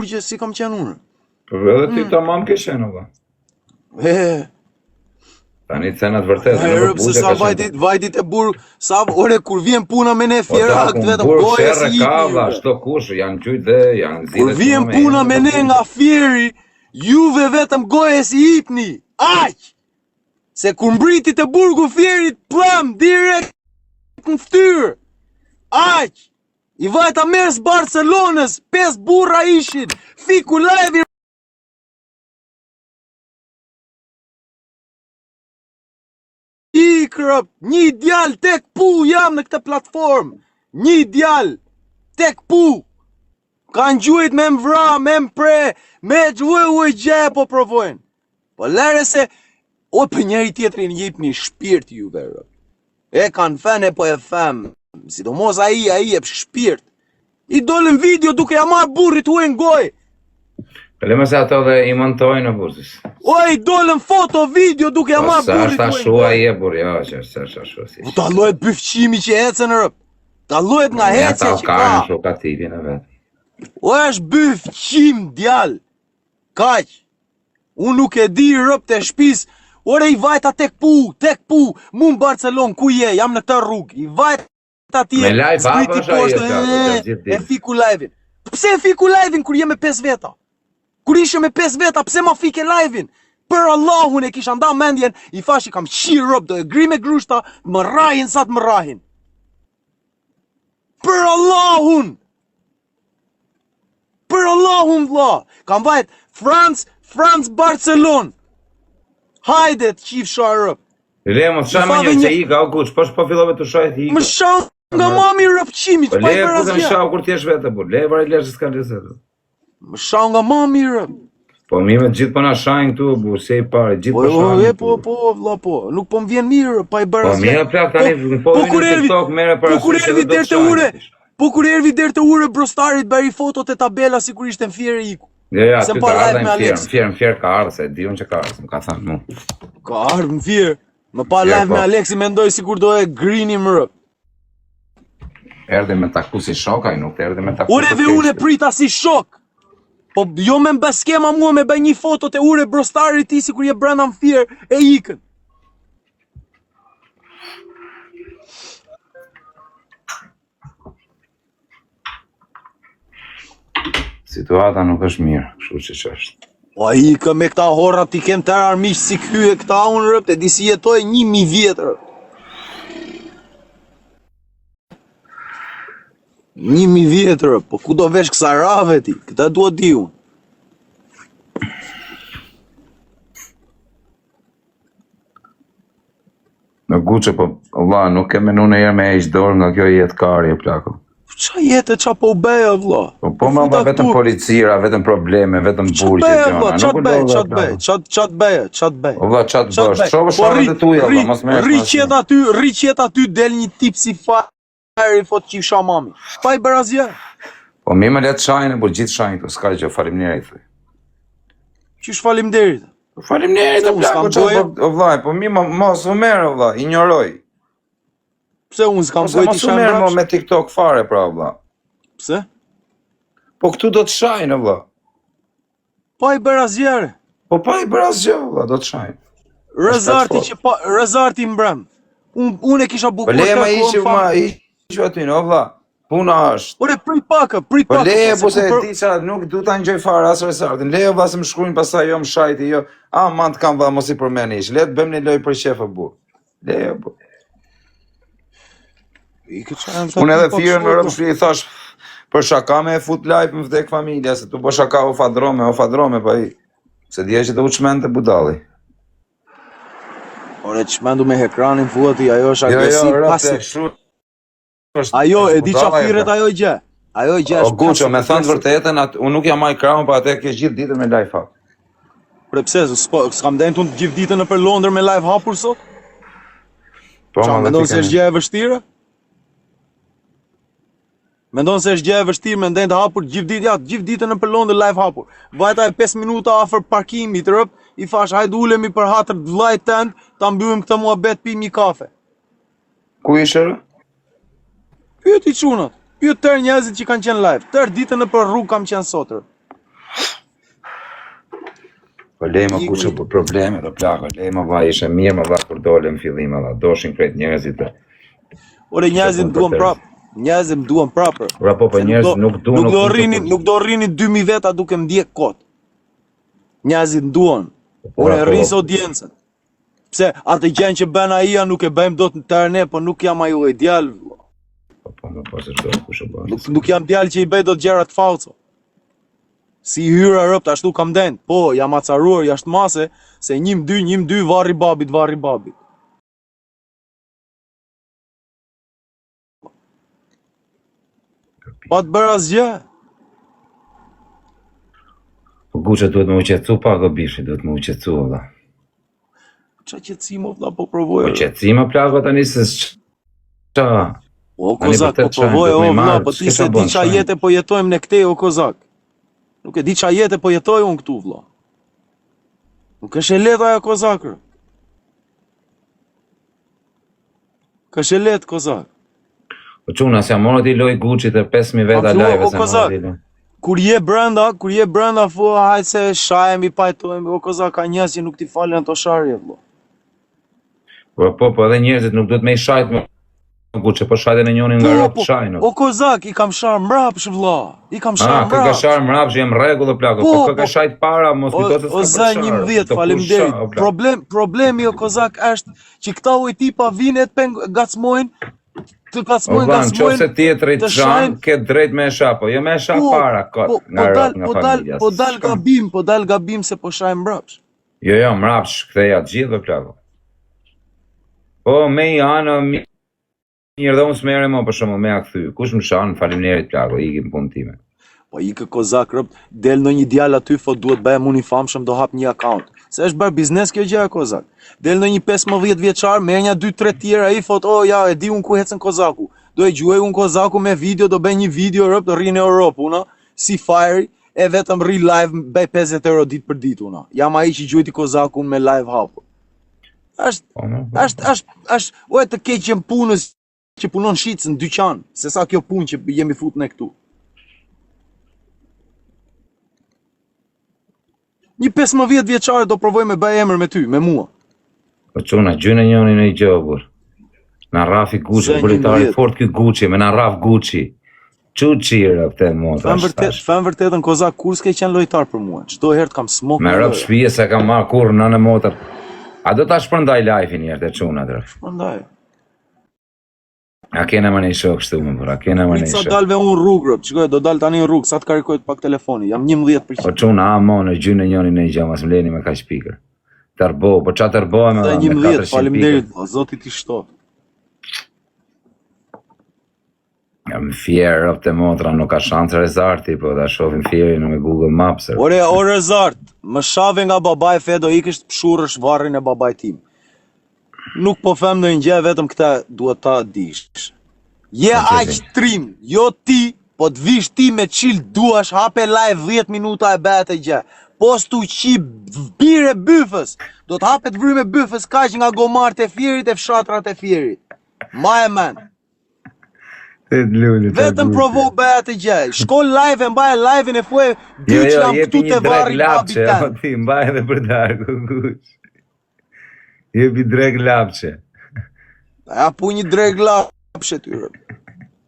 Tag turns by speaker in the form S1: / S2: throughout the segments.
S1: që si kam qenë unë.
S2: Po edhe ti tamam ke qenë valla. Tani cenat vërtet.
S1: Se sa vajtit e burg, sa ore kur vjen puna me ne fjera vetëm goja si
S2: ka valla, çdo kush janë gjujtë, janë zile.
S1: Kur vjen puna me ne nga fieri, juve vetëm goja si hipni. Aq! Se kur mbriti te burgu fierit plam direkt në fytyrë. Aq! I vajta mes Barcelonës, 5 burra ishin. Fiku live krop, një djal tek pu jam në këtë platformë. Një djal tek pu. Kanë gjuajt me mvra, me mpre, me gjë gjë po provojnë. Po lere se o për njëri tjetrin jepni shpirt juve. E kanë fene po e them. Sidomos ai jep shpirt. I dolën video duke ja marr burrit huaj në gojë.
S2: Problema se ato dhe i montojnë në bursis.
S1: Oj, dolën foto, video duke ja marr burrit.
S2: Sa është shua i e burri, jo, që është ashtu si.
S1: Ta llojet byfqimi që ecën rëp. Ta llojet nga hecja që ka.
S2: Ka shokativi në vetë.
S1: O është byfqim djal. Kaq. Unë nuk e di rëp të shpis. Ore i vajta tek pu. Mu në Barcelon, ku je? Jam në këtë rrugë. I vajta tje.
S2: Me live hapa
S1: e fiku live-in. Pse e fiku live-in kur je me 5 veta? Kur ishe me 5 veta, pse ma fike live-in? Për Allahun e kisha nda mendjen, i fashi kam qirë rob, do e gri me grushta, më rahin sa të më rahin. Për Allahun! Për Allahun, vla! Kam vajt, France, Barcelon! Hajdet, qif shaj rob.
S2: Remo, të shaj me një që i ka, kush, po fillove të shaj të i.
S1: Më shaj nga mami rëpqimit, pa i për asja.
S2: Le, ku të shaj kur t'jesh vete, bur, le, varet leshë s'ka lezetu.
S1: Më shau nga mami rëp.
S2: Po mi me gjithë po na shajnë këtu, bu, se i pare, gjithë po shajnë.
S1: Po, vla po, nuk po m'vjen mirë, pa i bërë
S2: asë. Po mi e plak tani, po vinë në TikTok, mere për asë që dhe do të shajnë.
S1: Po kur ervi der të ure brostarit, beri fotot e tabela si kur ishte në fjerë iku.
S2: Ja, ty të ardhe në fjerë ka ardhe, se di unë që ka ardhe, më ka thënë mu.
S1: Ka ardhe në fjerë, më pa live me Aleksi mendoj si kur do e grini më rëp.
S2: Erdhe me taku si shok, ai nuk erdhe me taku si
S1: shok. Ure prita si shok. Po jo me mba skema mua me bëj një foto të ure brostarit ti si kur je brenda në fjerë e ikën.
S2: Situata nuk është mirë, kështu që është.
S1: Po ikë me këta horra ti kem të armiq si kyhe këta unë rëp, të di si jetoj 1000 vjetë rëp. 1000 vjetë rëp, po ku do vesh kësa rave ti, këta duhet di unë.
S2: Në guqë, po, Allah, nuk e menu në jerë me e dorë nga kjo jetë kari e plako.
S1: Qa jetë qa po beja, vla?
S2: Po ma vetëm policira, vetëm probleme, vetëm burqe, gjona.
S1: Qatë beja.
S2: Vla, qatë bësh, qovë shumë të tuja, vla, mos me
S1: Riqet aty del një tip si fari, fot qif shamami. Pa i bërazje.
S2: Po mi me letë shajnë, por gjithë shajnë të s'ka që falimnerit.
S1: Qish falimderit?
S2: Falimnerit të plako, vla, po mi mos u merë, vla, ignoroj.
S1: Pse unë s'kam bëjt i shajnë
S2: brapsh? Me TikTok fare, pra, vla.
S1: Pse?
S2: Po këtu do të shajnë, vla.
S1: Pa i bërazjere.
S2: Po pa i bërazjere, vla, do të shajnë.
S1: Rezarti mbrem. Unë e kisha bukur
S2: të kërë ma iqë aty, no, vla. Puna është.
S1: Ore, prit pakë.
S2: Po leje, po se ti qa, nuk du ta njëgjoj fare asë rezartin. Leje, vla, se më shkrujnë pasaj jo më shajti, jo. Man të kam, vla, mos i përmeni ishë. Leje të bëjmë një loj për shefë, bu. Leje, bu. Unë edhe firën në rëpëshri i thash për shaka me e fut live më vdek familja, se tu po shaka o fadrome, pa i se dje që të u qmen të budali.
S1: Ore, qmendu me ekranin fuati, ajo është agresiv pasif. Ajo, e di qa firet ajo i gje. Ajo i gje është pasif.
S2: O guqo, me thënë të vërtetën, unë nuk jam maj kraun, pa atë ke gjithë ditën me live hap.
S1: Pre pse, s'kam denjë të gjithë ditën në për Londër me live hapur sot? Qa, me ndonë se është gje e vështire? Mendon se është gjë e vështirë, mendon të hapur gjithë ditën në për Londër live hapur. Vajta e 5 minuta afër parkimit rëp, i fash hajde ulemi për hatër vllajt tënd, ta mbyllim këtë muhabet pim një kafe.
S2: Ku ishe rë?
S1: Pyet i çunat. Pyet tërë njerëzit që kanë qenë live. Tërë ditën në për rrugë kam qenë sot rëp.
S2: Po lej më kuçë për probleme të plako, lej më vaj, ishe mirë më vaj kur dole në fillim edhe, doshin krejt njerëzit e...
S1: Ore njerëzit duan prapë, njerëzit duan prapë.
S2: Ora po njerëzit nuk duan...
S1: Nuk do rrini 2000 veta duke ndjek kot. Njerëzit duan. Ore rris audiencën. Pse atë gjën që bën ai nuk e bëjmë dot në terne, po nuk jam ajo e djalë.
S2: Po më pas është do kush e bën.
S1: Nuk jam djalë që i bëj dot gjëra të falso. Si hyra rropt ashtu kam den. Po, jam acaruar jashtë mase se 1-2 varri babit. Pa të bërë asgjë.
S2: Po Guçë duhet më u qetësu pa gobishi, duhet më u qetësu valla.
S1: Qa qetësim o vlla po provoj.
S2: Po qetësim o plako tani se qa.
S1: O kozak po provoj o vlla, po ti se di qa jetë po jetojmë ne këtej o kozak. Nuk e di qa jetë po jetoj unë këtu vlla. Nuk është e lehtë ajo kozak. Kësh e lehtë kozak.
S2: Po çuna s'jam morë ti loj Guçit e 5000 veta live se morë.
S1: Kur je brenda fu hajt se shajemi pajtojmë, o kozak ka njerëz që nuk ti falen ato sharje vlla.
S2: Po edhe njerëzit nuk duhet me i shajt me Guçë, po shajtën e njënin nga rrap shajnë.
S1: O kozak, i kam sharë mrapsh vlla. I kam sharë mrapsh.
S2: Ka sharë mrapsh, jem rregull o plako. Po ka shajt para, mos kujto se
S1: s'ka sharë. O zë 11, faleminderit. Problemi o kozak është që këta ujtipa vinë e të gacmojnë. Të gacmojnë.
S2: Nëse ti e drejt ke drejt me shapo, jo me shap para kot nga familja.
S1: Po dal gabim se po shajmë mrapsh.
S2: Jo, mrapsh ktheja të gjithë plako. Po me janë mirë dhe unë s'mere më për shumë me a këthy. Kush më shanë, faleminderit plako, ikim punë time.
S1: Po i kozak rëpt, del në një djallë aty, fot duhet bëhem unë i famshëm do hap një account. Se është bërë biznes kjo gjë kozak. Del në një 15 vjeçar, merr një 2-3 tjera ai fot, ja, e di unë ku hecën kozaku. Do e gjuaj unë kozaku me video, do bëj një video rëpt, rri në Europë, una, si fire, e vetëm rri live, bëj 50 euro ditë për ditë, una. Jam ai që gjuajti kozakun me live hapur. O e të keqen punës që punon shitës në dyqan, se sa kjo punë që jemi fut në këtu. Një 15 vjeçare do provoj me bëj emër me ty, me mua.
S2: Po çuna, gjynë njëri në i gjobur. Na rafi Guçi, buritari fort ky Guçi, me na raf Guçi. Çuçira këtë motra.
S1: Fem vërtetën kozak kur s'ke qenë lojtar për mua. Çdo herë kam smok.
S2: Me rrap shtëpia se kam marr kurrë në motor. A do ta shpërndaj live-in herë të çuna drejt.
S1: Shpërndaj.
S2: A kena më një shok kështu më për, a kena më një shok.
S1: Sa dalve unë rrugë, qikoj, do dal tani në rrugë, sa të karikojt pak telefoni, jam 11%.
S2: Po quna, në gjynë e njëni në i gjamas, më leni me ka shpikër. Tërbo, po qa tërbo me 400 pikër.
S1: Faleminderit, zotit i shtot.
S2: Jam fjerë, rëpë të motra, nuk ka shansë rezarti, po da shofim fjeri në me Google Maps.
S1: O rezart, më shave nga babaj Fedo, i kështë pshurësh varrin e babaj tim. Nuk po them në një gjë, vetëm këta duhet ta dish. Je aq trim, jo ti, po të vish ti me qil duash, hape live 10 minuta e bet e gjë. Po s'tu qi bire byfës, do të hapet vryme byfës kaq nga gomart e fjerit e fshatrat e fjerit. Ma e men. Vetëm provo bet e gjë. Shko live e mbaj live-in e fue dy që jam këtu të varri babi ten.
S2: Ti mbaj edhe për darku, kush. Jepi dreg lapçe.
S1: Ja pu një dreg lapçe tyre.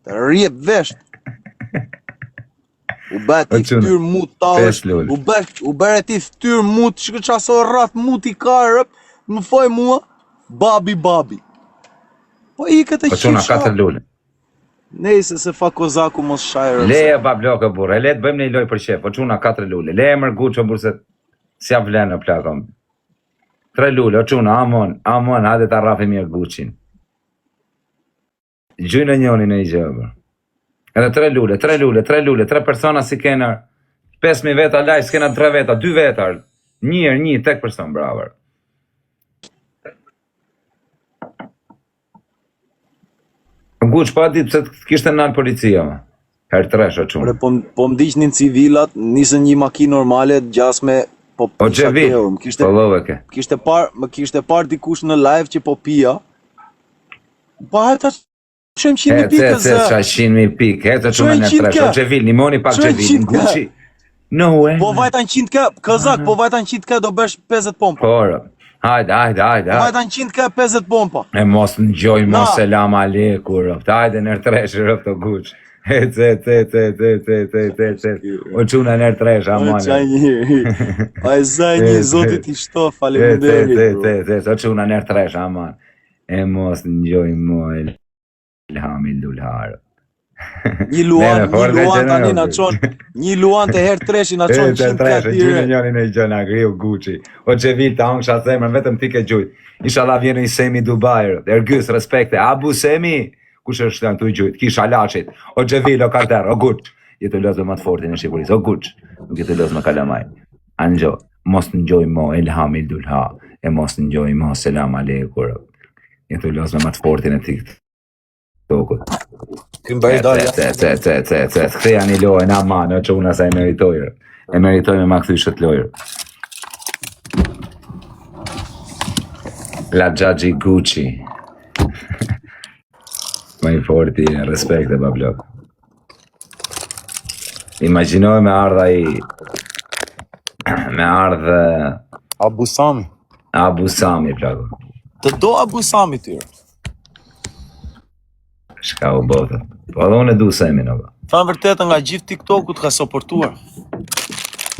S1: Të rjep vesht. U bërë ti ftyr mut talësh. U bërë ti ftyr mut, shkë qaso rrat mut i karëp, më foj mua, babi. Po i këtë
S2: qisha. Po quna 4 lullë.
S1: Nejse se fa kozaku mos shajrë.
S2: Leje bablokë burë, le të bëjmë një loj për qef, po quna 4 lullë. Leje mërë Guço burë se s'ja vlenë në plakon. 3 lullë, o quna, amon, hajde ta rafi mirë Guçin. Gjynë e njoni në i gjëbër. Edhe 3 lullë, 3 persona si kena 5.000 veta live, s'kena 3 veta, 2 veta, një tek person, braver. Guç, pa ditë pëse kishte nalë policia, ma. Herë 3, o qunë.
S1: Po më diqnin civilat, nisën një makinë normale, gjasme, po
S2: gjevit, po love ke.
S1: Më kishte par dikush në live që po pia. Pa hajta shem 100.000 pikë,
S2: zë. Qa 100.000 pikë, hejtë që me në 3, o gjevil, një moni pak gjevil, në Guçi. No way.
S1: Po vajta në 100k, kozak, po vajta në 100k do bësh 50 pompa.
S2: Por, hajde.
S1: Po vajta në 100k 50 pompa.
S2: E mos në gjoj,
S1: Na.
S2: mos selam aleikum, rëft. Hajde nër tresh, rëft o guq. Ce. O quna nër tresh, amane.
S1: Aj zajni, zotit i shto, faleminderit.
S2: O quna nër tresh, aman. E mos në gjoj, mo, ilhamil dulharë.
S1: Një luan tani na çon, një luan të herë treshi na çon 100k
S2: tire. Njërin e gjona griu Gucci. O që vil ta hongsha zemrën, vetëm ti ke gjujt. Inshallah vjen një Semi Dubai. Ergys, respekte. Abu Semi. Kush është janë tu gjujt? Kisha Laçit. O Xhevil, o Kalter, o Guç. Jetë lozë më të fortin e Shqipërisë. O Guç. Nuk jetë lozë më kalamaj. Anxho, mos ngjoj mo Elhamil Dulha. E mos ngjoj mo selam aleikum. Jetë lozë më të fortin e tik. Tokut.
S1: Kim bëj dalja.
S2: Ktheja një lojë na man, që unë asaj meritojrë. E meritoj me ma kthy shët lojrë. La Gjagji Gucci. Ma i forti, respekte, bablok. Imaginoj me ardha me ardhe
S1: Abu Sami.
S2: Abu Sami, plako.
S1: Të do Abu Sami tyre.
S2: Shka u botë. Po edhe unë e du Semi, në ba.
S1: Thanë vërtetë nga gjithë TikTok-ut ka soportuar.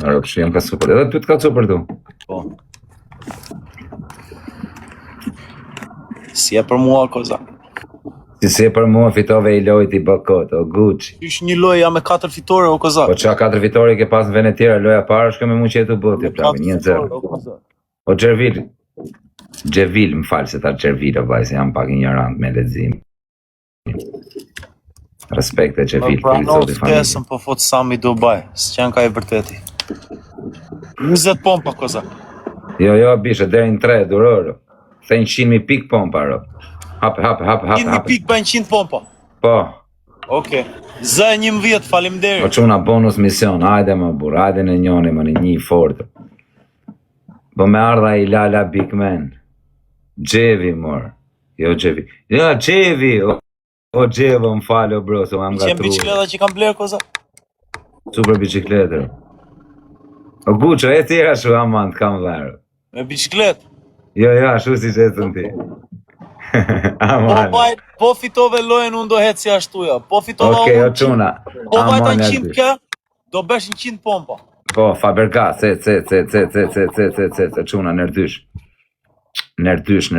S2: Në rëpë që jam ka soportu. Edhe ty të ka soportu.
S1: Po. Si e për mua, kozak.
S2: Si e për mua fitove i lojt i Bakot, o Gucci.
S1: Ish një lojë me 4 fitore, o kozak.
S2: Po qa 4 fitore ke pas në vene tjera, loja parë shka me mu qetu botë, plami, 1-0. O Xhervil, më falë se ta Xhervil, o baj, se jam pak ignorant me lexim. Respekte Xhervil,
S1: Pranos pesën po fot Sami Dubai, s'qen ka i vërteti. 20 pompa, kozak.
S2: Jo, bishe, deri në 3, duroro. Thejnë 100.000 pik pompa, ro. Hape.
S1: 100.000 pik pa 100 pompa.
S2: Po.
S1: Oke. Zë 11, faleminderit.
S2: Po quna bonus mision, hajde më burr, hajde në njoni më në një fortë. Po me ardha i Lala Big Man. Xhevi, mor. Jo Xhevi. Jo, Xhevi. O Xhevo, më falo bro, se më
S1: Qem bicikleta që kam bler, koza?
S2: Super bicikletë. O Guço, e tjera shu aman të kam dherë.
S1: Me biciklet?
S2: Jo, shu si që e të në ti. Aman.
S1: Po fitove lojën unë do hetë si ashtuja. Po fitova
S2: unë. Okej, o quna.
S1: Po vajta në 100k, do besh në 100 pompa.
S2: Po, Fabergas, quna, nërdysh. Nërdysh.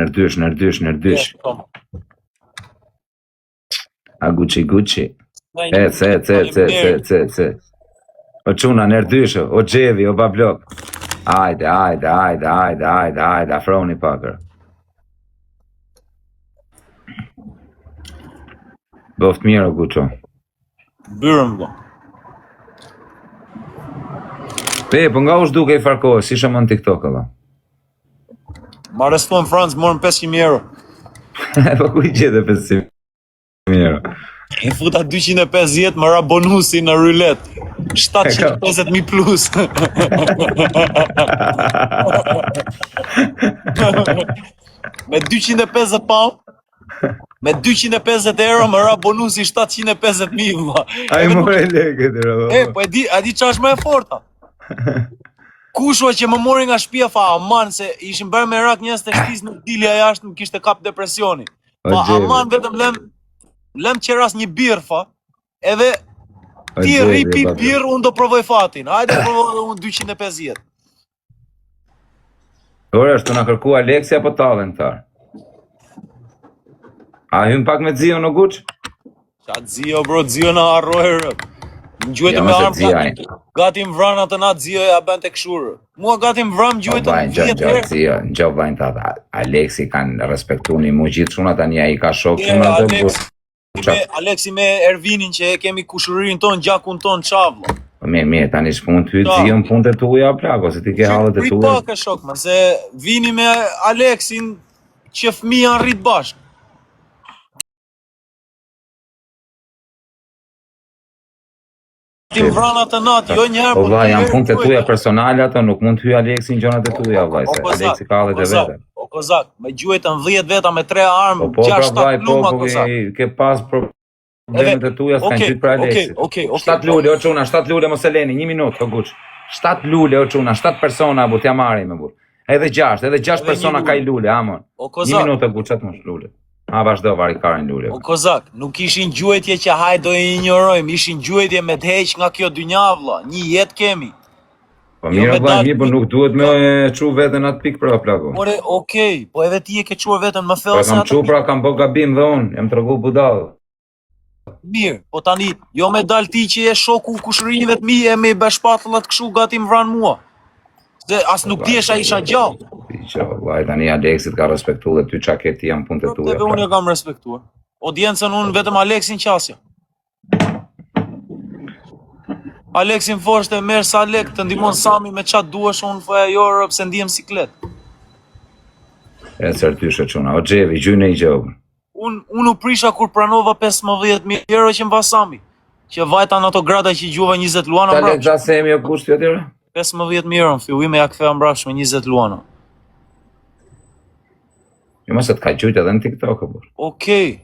S2: A Gucci. O quna, nërdysh, o Xhevi, o bablok. Ajde, afroni pakër. Boft mirë, o Guço.
S1: Byrëm, do.
S2: Po nga u shduke i farkohë, si shë më në TikTok, edhe?
S1: Ma arrestu në Francë, morën 500.000 euro.
S2: Po ku I gjete 500.000 euro?
S1: I futa 250, më ra bonusi në rullet. 750.000 plus. Me 250 pound, me 250 euro më ra bonusi 750.000.
S2: A I more leket, ro.
S1: Po a di qa është më e forta? Kushua që më mori nga shtëpia fa, aman, se ishin bërë me rak njerëz të shtëpisë, nuk dilja jashtë, më kishte kap depresioni. Pa aman vetëm lem qeras një birë fa, edhe ti ripi birë, unë do provoj fatin. Hajde provoj unë 250.
S2: Ore, është të nga kërku Aleksi apo talën këtar? A hym pak me Zio në Guç?
S1: Qa Zio, bro, Zio në harrojë. Në gjuajtë me armë, gati më vranë atë natë Zio e a bën të këshurë. Mua gati më vranë gjuajtë në 10 herë.
S2: Zio, në gjovë bajnë të ata. Aleksi kanë respektu një mu gjithë shuna tani a I ka shokë shuna të burë.
S1: Aleksi me Ervinin që e kemi kushuririn ton, gjakun ton, qavlo.
S2: Mirë, tani shpun të hytë Zio në punë të tuja, plako, se ti ke halët e tuja.
S1: Rrit pak e shok, man, se vini me Aleksin që fëmija në rrit bashkë. Ti vrana të natë, jo njerë,
S2: po vaj, janë punë të tuja personale ato, nuk mund të hyj Aleksi në gjonat e tuja, vaj, se Aleksi ka halët e vete.
S1: O kozak, me gjuajtë në 10 veta me 3 armë, 6-7 pluma, kozak.
S2: Ke pas problemet e tuja s'kan gjyt për Aleksit. 7 lule, o çuna, 7 lule mos e leni, 1 minutë, o guç. 7 lule, o çuna, 7 persona bu t'ja marrim me burr. Edhe 6 persona ka i lule, amon. 1 minutë guç atë mos lule. Ha vazhdo varikarin lule.
S1: O kozak, nuk ishin gjuhetje që haj do i injorojmë, ishin gjuhetje me të heq nga kjo dynja vlla. Një jetë kemi.
S2: Po mirë vlla, mirë, po nuk duhet me çu veten atë pikë pra plako.
S1: Ore, okay, po edhe ti e ke çuar veten më thellë
S2: se atë. Po kam çu pra kam bë gabim dhe unë, jam tregu budall.
S1: Mirë, po tani, jo me dal ti që je shoku kushërinjve të mi e me bashpatullat kështu gati më vran mua. Se as nuk diesh a isha gjallë.
S2: Që vllai tani Aleksit ka respektuar dhe ty çka ke ti jam punë të tua.
S1: Edhe unë e kam respektuar. Audiencën unë vetëm Aleksin qasja. Aleksin foshte merr sa lek të ndihmon Sami me çat duash unë foja jorë pse ndihem siklet.
S2: E certyshe çuna, o xhevi, gjyne i gjobë.
S1: Unë u prisha kur pranova 15.000 euro që mba Sami. Që vajtan ato grada që gjuva 20 luana
S2: mbrapsht. Ta lek zasemi o kushti atyre?
S1: 15.000 euro në fillim ja kthea mbrapsht me 20 luana.
S2: Jo mos e të ka gjujt edhe në TikTok apo.
S1: Okej.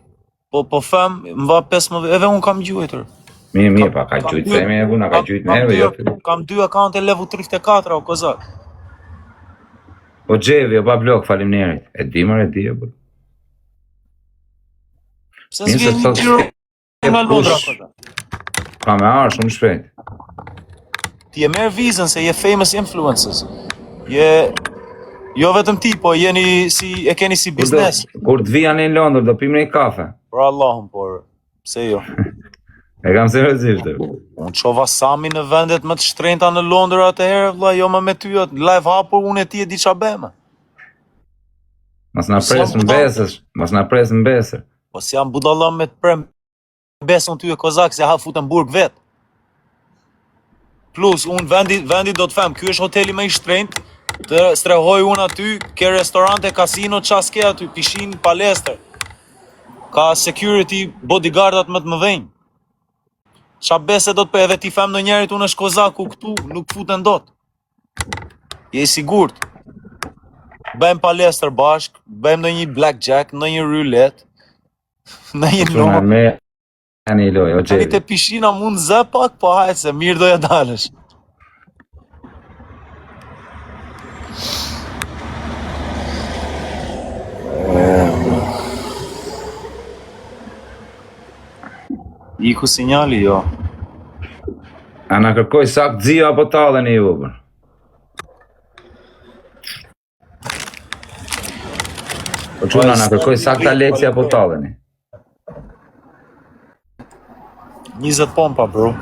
S1: Po them, mba 15, edhe un kam gjuajtur.
S2: Mirë, pa ka gjujt themi e na ka gjujt nerve jo.
S1: Kam 2 akante level 34 o kozak.
S2: O xhevi, o pa blok, faleminderit. E di apo.
S1: Pse s'vjen një gjiro nga Londra kozak?
S2: Ka me arë shumë shpejt.
S1: Ti e merr vizën se je famous influencers. Jo vetëm ti, po e keni si biznes.
S2: Kur të vija në Londër, do pim një kafe.
S1: Për Allahun, por pse jo?
S2: E kam seriozisht.
S1: Unë çova Sami në vendet më të shtrenjta në Londër atëherë, vlla, jo më me ty atë live hapur, unë e ti e di ç'a bëma.
S2: Mos na pres mbesësh,
S1: Po si jam budalla me të prem besën ty e kozak se ha futën burg vet. Plus, unë vendi do të them, ky është hoteli më i shtrenjtë. Të strehoj unë aty, ke restorante, kasino, qaske aty, pishin, palestër. Ka security, bodyguardat më të mëdhenj. Qa bese do të për edhe ti them në njerit unë është kozaku këtu, nuk futen dot. Je i sigurt. Bëjmë palestër bashk, bëjmë në një blackjack, në një roulette, në një lojë.
S2: Në një lojë, o
S1: gjeri. Tani të pishina mund zë pak, po hajtë se mirë do ja dalësh. Iku sinjali, jo.
S2: A na kërkoj sakt zio apo talën e ju, bër? Po çuna na kërkoj sakt Aleksi apo talën?
S1: 20 pompa, bro.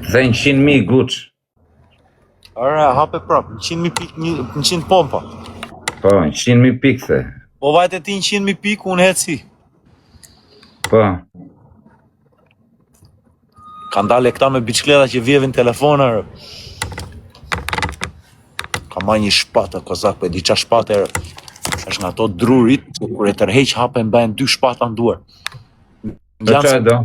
S2: Dhe 100.000 guç.
S1: Ara, hape prap, 100 pompa.
S2: Po, 100.000 pikë the.
S1: Po vajte ti 100.000 pikë, unë heci.
S2: Po.
S1: Ka ndale këta me biçkleta që vjevin telefonër. Ka ma një shpatë, kozak, për di qa shpatë e është nga to drurit, kur e tërheq hapen bëjnë 2 shpata në duar.
S2: Për që e do?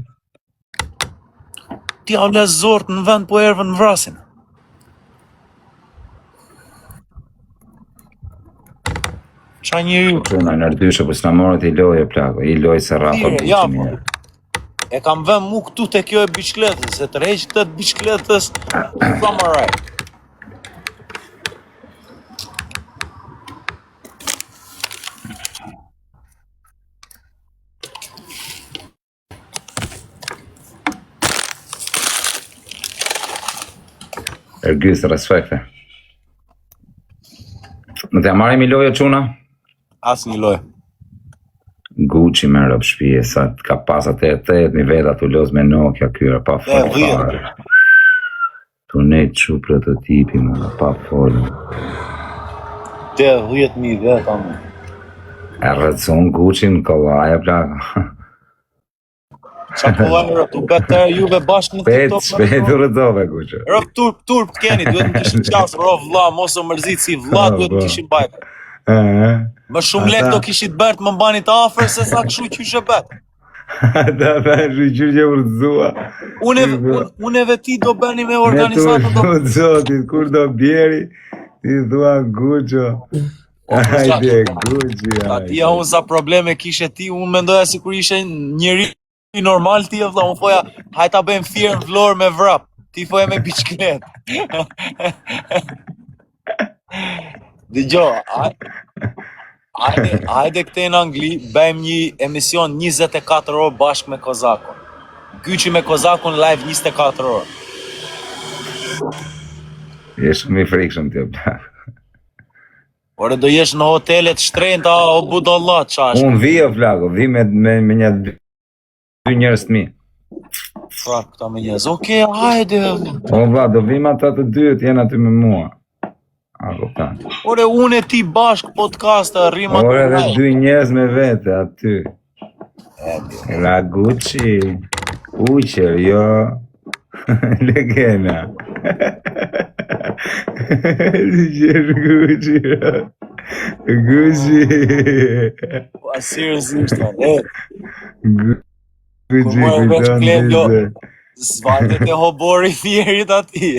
S1: Ti a le zort në vend po ervën në vrasin. Qa një ju?
S2: Quna në rdyshe, për s'na morët i lojë plako, i lojë se rafa
S1: biçi. E kam vend mu këtu të kjo e biçkletës, se të rejqë të biçkletës, samaraj.
S2: Ergjys, respekte. Në të amarim i lojë, quna?
S1: As një lojë.
S2: Gucci me rëpë shpije, sa ka pasat e 8.000 veta të los me Nokia kyra, pa fare. Tu ne që prototipi, më, pa folë.
S1: 10.000 veta, më.
S2: E rëtëson Gucci në kollaja, plaka.
S1: Qa kollaja, tu betë juve bashkë në TikTok.
S2: Shpet u rëtove, Gucci.
S1: Rëp turp t'keni, duhet më kishin qasë, ro vla, mos o mërzit si vla, duhet më kishin bajka. Më shumë lek do kishit bërtë më mbani të afer se sa këshu qyshe betë.
S2: Ata thashë qyshe urdzua.
S1: Unë e veti do bëni me organizatën do...
S2: Me të zotit, kur do bjeri, ti thua Guqo. Hajde, Guqi, hajde.
S1: Atia unë sa probleme kishe ti, unë mendoja si kur ishe njëri I normal ti vëlla, unë foja, hajde ta bëjmë thirrë në Vlorë me vrap. Ti foja me biçikletë. Dëgjoj, hajde këte në Angli, bëjmë një emision 24 orë bashkë me Kozakun. Gyçi me Kozakun live 24 orë.
S2: Je shumë i frikshëm ti.
S1: Ore do jesh në hotelet shtrenjta o budallah çash.
S2: Unë vi o Flago, vi me një dy njerëz të mi.
S1: Fra, këta me njerëz. Okej, hajde.
S2: O vlla, do vim ata të dyët jenë aty me mua. A kupton?
S1: Ore unë e ti bashk podcast rrim aty.
S2: Ore edhe dy njerëz me vete aty. La Gucci. Uqer, jo. Legena. Gucci. Gucci.
S1: Seriozisht,
S2: Gucci, kujton.
S1: Zvatet e hobori fjerit ati.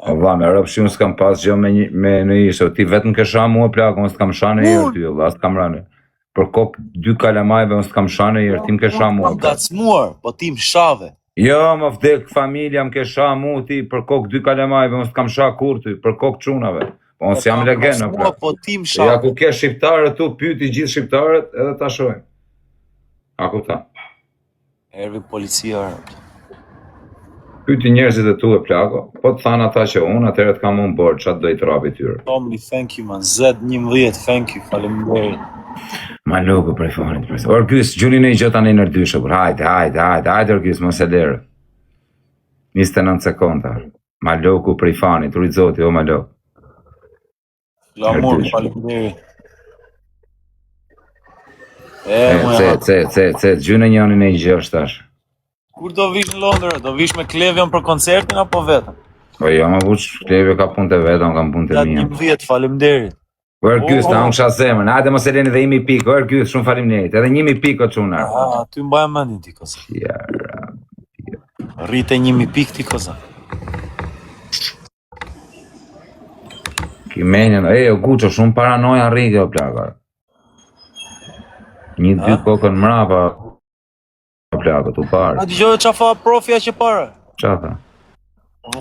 S2: O va, me rëpë unë s'kam pas gjë me në ishë, ti vetëm ke sha mua plakë, unë s'kam shane i ty, o s'kam rane. Për kokë 2 kalamajve, unë s'kam shane i ti m'ke sha mua.
S1: Kam gacmuar, po ti më shave.
S2: Jo, më vdek familja m'ke sha mua ti, për kokë 2 kalamajve, unë s'kam sha kur ty, për kokë qunave. Po unë s'jam legenë,
S1: po ti më shave.
S2: Ja ku ke shqiptarët tu, pyti gjithë shqiptarët, edhe ta shojnë. A ku ta?
S1: Ervi policia.
S2: Pyti njerëzit e tu e plako, po të thanë ata që unë, atëherë të kam unë borë, qatë do i trapi tyre.
S1: Tomli, thank you man, Z11, thank you, faleminderit.
S2: Ma loku prej fonit, prej. Orgjys, gjuni në i gjë tani nërdyshë, për hajde, Orgjys, mos e lërë. 29 sekonda. Ma loku prej fonit, rujtë zoti, o ma loku.
S1: Lamur, faleminderit.
S2: Gjuni njëni në i gjë shtash.
S1: Kur do vish në Londër? Do vish me Klevion për koncertin apo vetëm?
S2: Po jo, më vuç, Klevio ka punë të vetëm, kam punë të mija.
S1: 11, faleminderit.
S2: Orgjys, ta unë ksha zemën, hajde mos e leni dhe imi pikë, Orgjys, shumë faleminderit, edhe 1.000 pikë o quna.
S1: Ty mbaja mendin ti koza.
S2: Jara.
S1: Rrite 1.000 pikë ti koza.
S2: Kimenjen, o Guqo, shumë paranoja rrike o plaka. 1-2 kokën mrapa. Plako, tu parë.
S1: A dëgjoj çafa profja që para.
S2: Çafa?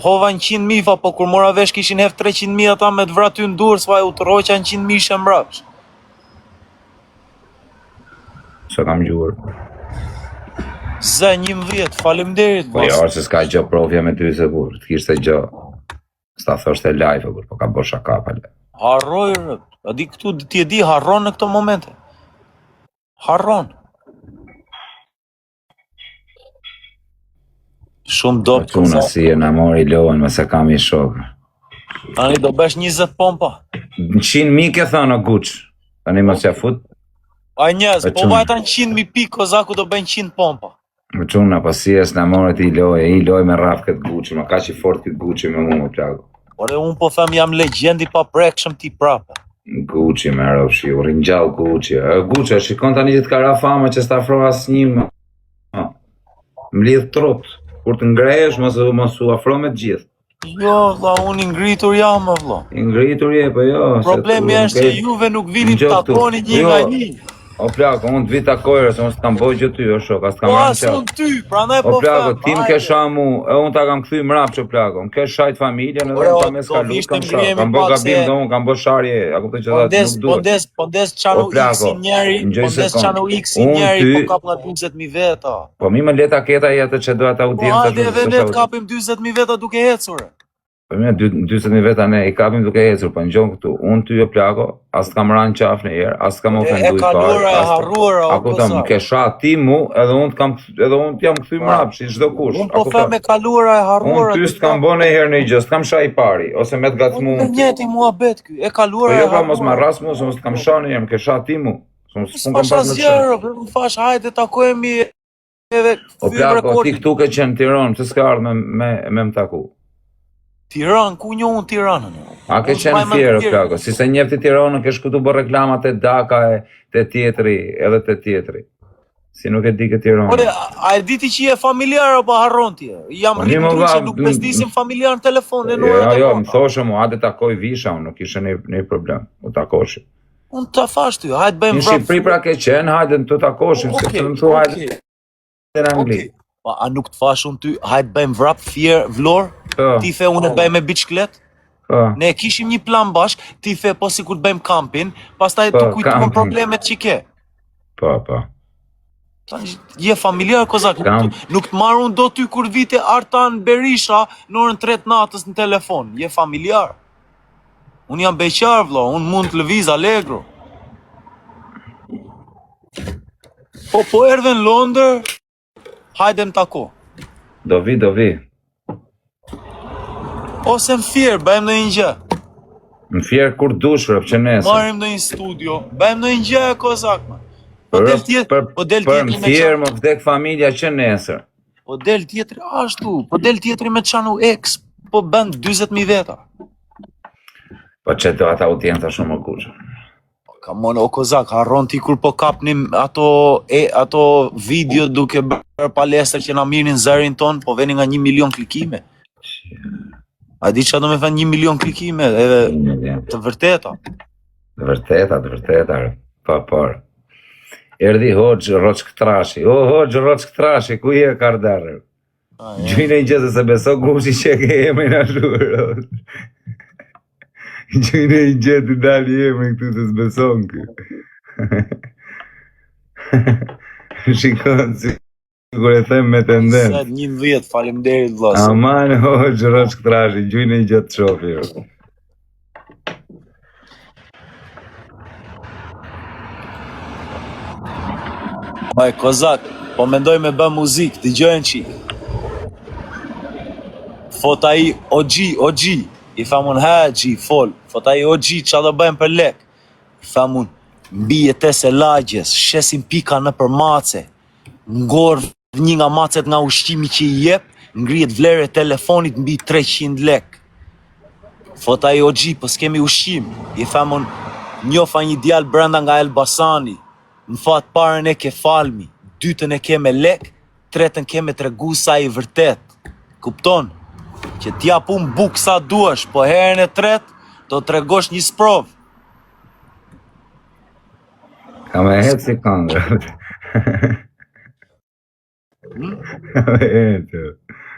S1: Hova 100.000 fa, po kur mora vesh kishin hef 300.000 ata me të vraty në dur, s'vaj u të roqa 100.000 ishe mrapsh.
S2: Sa kam gjuar?
S1: Zë 11, faleminderit.
S2: Po jo, se s'ka gjë profja me ty se kur, t'kishte gjë. S'ta thoshte live, po ka bo shaka pale.
S1: Harroj, a di këtu, ti e di, harron në këto momente. Harron. Shumë dopë
S2: të unë si e në mori lohen me se kam i shokë.
S1: Tani do besh 20 pompa.
S2: 100.000 ke thënë o Guq. Tani mos ja fut.
S1: A njëz, po vajta 100.000 pikë, Kozaku do ben 100 pompa.
S2: Më quna, pa si es në mori ti i loj me raf këtë Guqi, më ka që i fort këtë Guqi me mu më plago.
S1: Ore, unë po them jam legendi pa prekshëm ti prapë.
S2: Guqi me rofshi, u rinjall Guqi. Guqi, shikon tani që t'ka rafama që s'ta as një më. Më lidh trut. Kur të ngrehesh, mos u afro me të gjithë.
S1: Jo, vlla, unë i ngritur jam, vlla.
S2: I ngritur je, po jo.
S1: Problemi është që juve nuk vini të takoni një nga një.
S2: O plako, unë të vi takojrë, se unë s'kam boj gjë ty, o shok, as t'kam
S1: Po
S2: rënë
S1: asë unë ty, prandaj po
S2: o plako, ti më ke sha mu, e unë ta kam kthy mrap që plako, më ke shajt familjen edhe ta me skalu, kam sha, kam bo gabim dhe unë, kam bo sharje, a kuptoj që dhatë nuk duhet.
S1: Pondes qanu x i njeri, pondes qanu x i njeri, po kap nga 20.000 veta.
S2: Po mi më leta keta i atë që do atë audiencët.
S1: Po hajde edhe ne të kapim 20.000 veta duke hecur.
S2: Po mirë, 20.000 veta ne i kapim duke hecur, po ngjon këtu. Unë ty o plako, as t'kam rënë qaf në herë, as t'kam ofenduar.
S1: E kaluara e harruara o
S2: Ako tam, ke sha ti mu, edhe unë t'jam kthy mrap, si çdo kush.
S1: Unë po them e kaluara e harruara.
S2: Unë ty s'kam bënë herë në gjë, s'kam sha i pari, ose me të gatmu.
S1: Unë njëti mua bet ky, e kaluara e harruara.
S2: Po jo, mos ma ras mu, se mos t'kam sha në herë, më ke sha ti mu.
S1: S'kam pas më fash, hajde takohemi edhe
S2: o plako, ti këtu ke qenë Tiranë, pse s'ka ardhur me më taku?
S1: Tiranë, ku një unë Tiranën?
S2: A ke qenë fjerë, plako, si se njefti Tiranën, ke shkutu bërë reklamat e Daka, të tjetri, edhe të tjetri. Si nuk e di këtë Tiranë.
S1: Ore, a e diti që je familjar apo harron ti? Jam rritur që nuk besdisim familjar në telefon, e nërë
S2: Jo, më thoshe mu, hajde takoj visha, unë nuk ishe një problem, u takoshi.
S1: Unë të fash ty, hajde bëjmë vrap.
S2: Në Shqipëri pra ke qenë, hajde të takoshim, se të më thu hajde. në Angli.
S3: Okej. Pa, a nuk të fash unë ty, hajtë bëjmë vrap, fjer, vlor,
S2: Po,
S3: ti the unë e bëjmë me biçklet,
S2: po.
S3: ne kishim një plan bashk, ti the po si kur të bëjmë kampin, pastaj
S2: Po,
S3: të kujtuam
S2: kampin.
S3: problemet që ke.
S2: Po, po.
S3: Je familjar kozak, nuk të marrë unë do ty kur vite Artan Berisha në orën 3 natës në telefon, je familjar. Unë jam beqar vlo, unë mund të lëviz allegro. Po erdhe në Londër, hajde më tako.
S2: Do vi.
S3: Ose në fjerë, bëjmë në një gjë.
S2: Në fjerë kur dush, rëpë që nesër.
S3: Marim në një studio, bëjmë në një gjë kozak, man. Po
S2: Për
S3: del tjetër
S2: më fjerë më vdek familja që nesër.
S3: Po del tjetëri ashtu, po del tjetëri me çanu X, po bën 40.000 veta.
S2: Po që do ata audienca shumë më kuqë.
S3: Kamon o kozak, harron ti kur po kapnim ato video duke bërë palestër që na mirnin zërin ton, po veni nga 1 milion klikime. A di çfarë do me thënë 1 milion klikime, edhe të vërteta.
S2: Të vërteta, por. Erdi Hoxhë Roç Këtrashi. O, Hoxhë Roç Këtrashi, ku je kardarë? Gjujnë e gjithë se beso Guçi që ke emrin ashur. Gjujnë e gjithë i dali emrin këtu se s'beson kë. Shikon si kur e them me tendencë.
S3: Sa 11, faleminderit vëlla.
S2: Aman Hoxhë Roç Këtrashi, gjujnë e gjithë të shofi.
S3: Maj kozak, po mendoj me bë muzikë, dëgjojnë qik. Fot ai OG, i thamun Haxhi, fol, fot ai OG, qa do bëjmë për lek? I thamun, mbi jetes e lagjes, shesim pika në për mace, ngorë një nga macet nga ushqimi që i jep, ngrihet vlerë e telefonit mbi 300 lek. Fot ai OG, po s'kemi ushqim, i thamun, njofa një djalë brenda nga Elbasani, në fat parën e ke falmi, dytën e ke me lek, tretën ke me tregu sa i vërtet. Kupton? Që t'ja pun buk sa duash, po herën e tret, do t'regosh një sprov.
S2: Ka me hetë si këngë.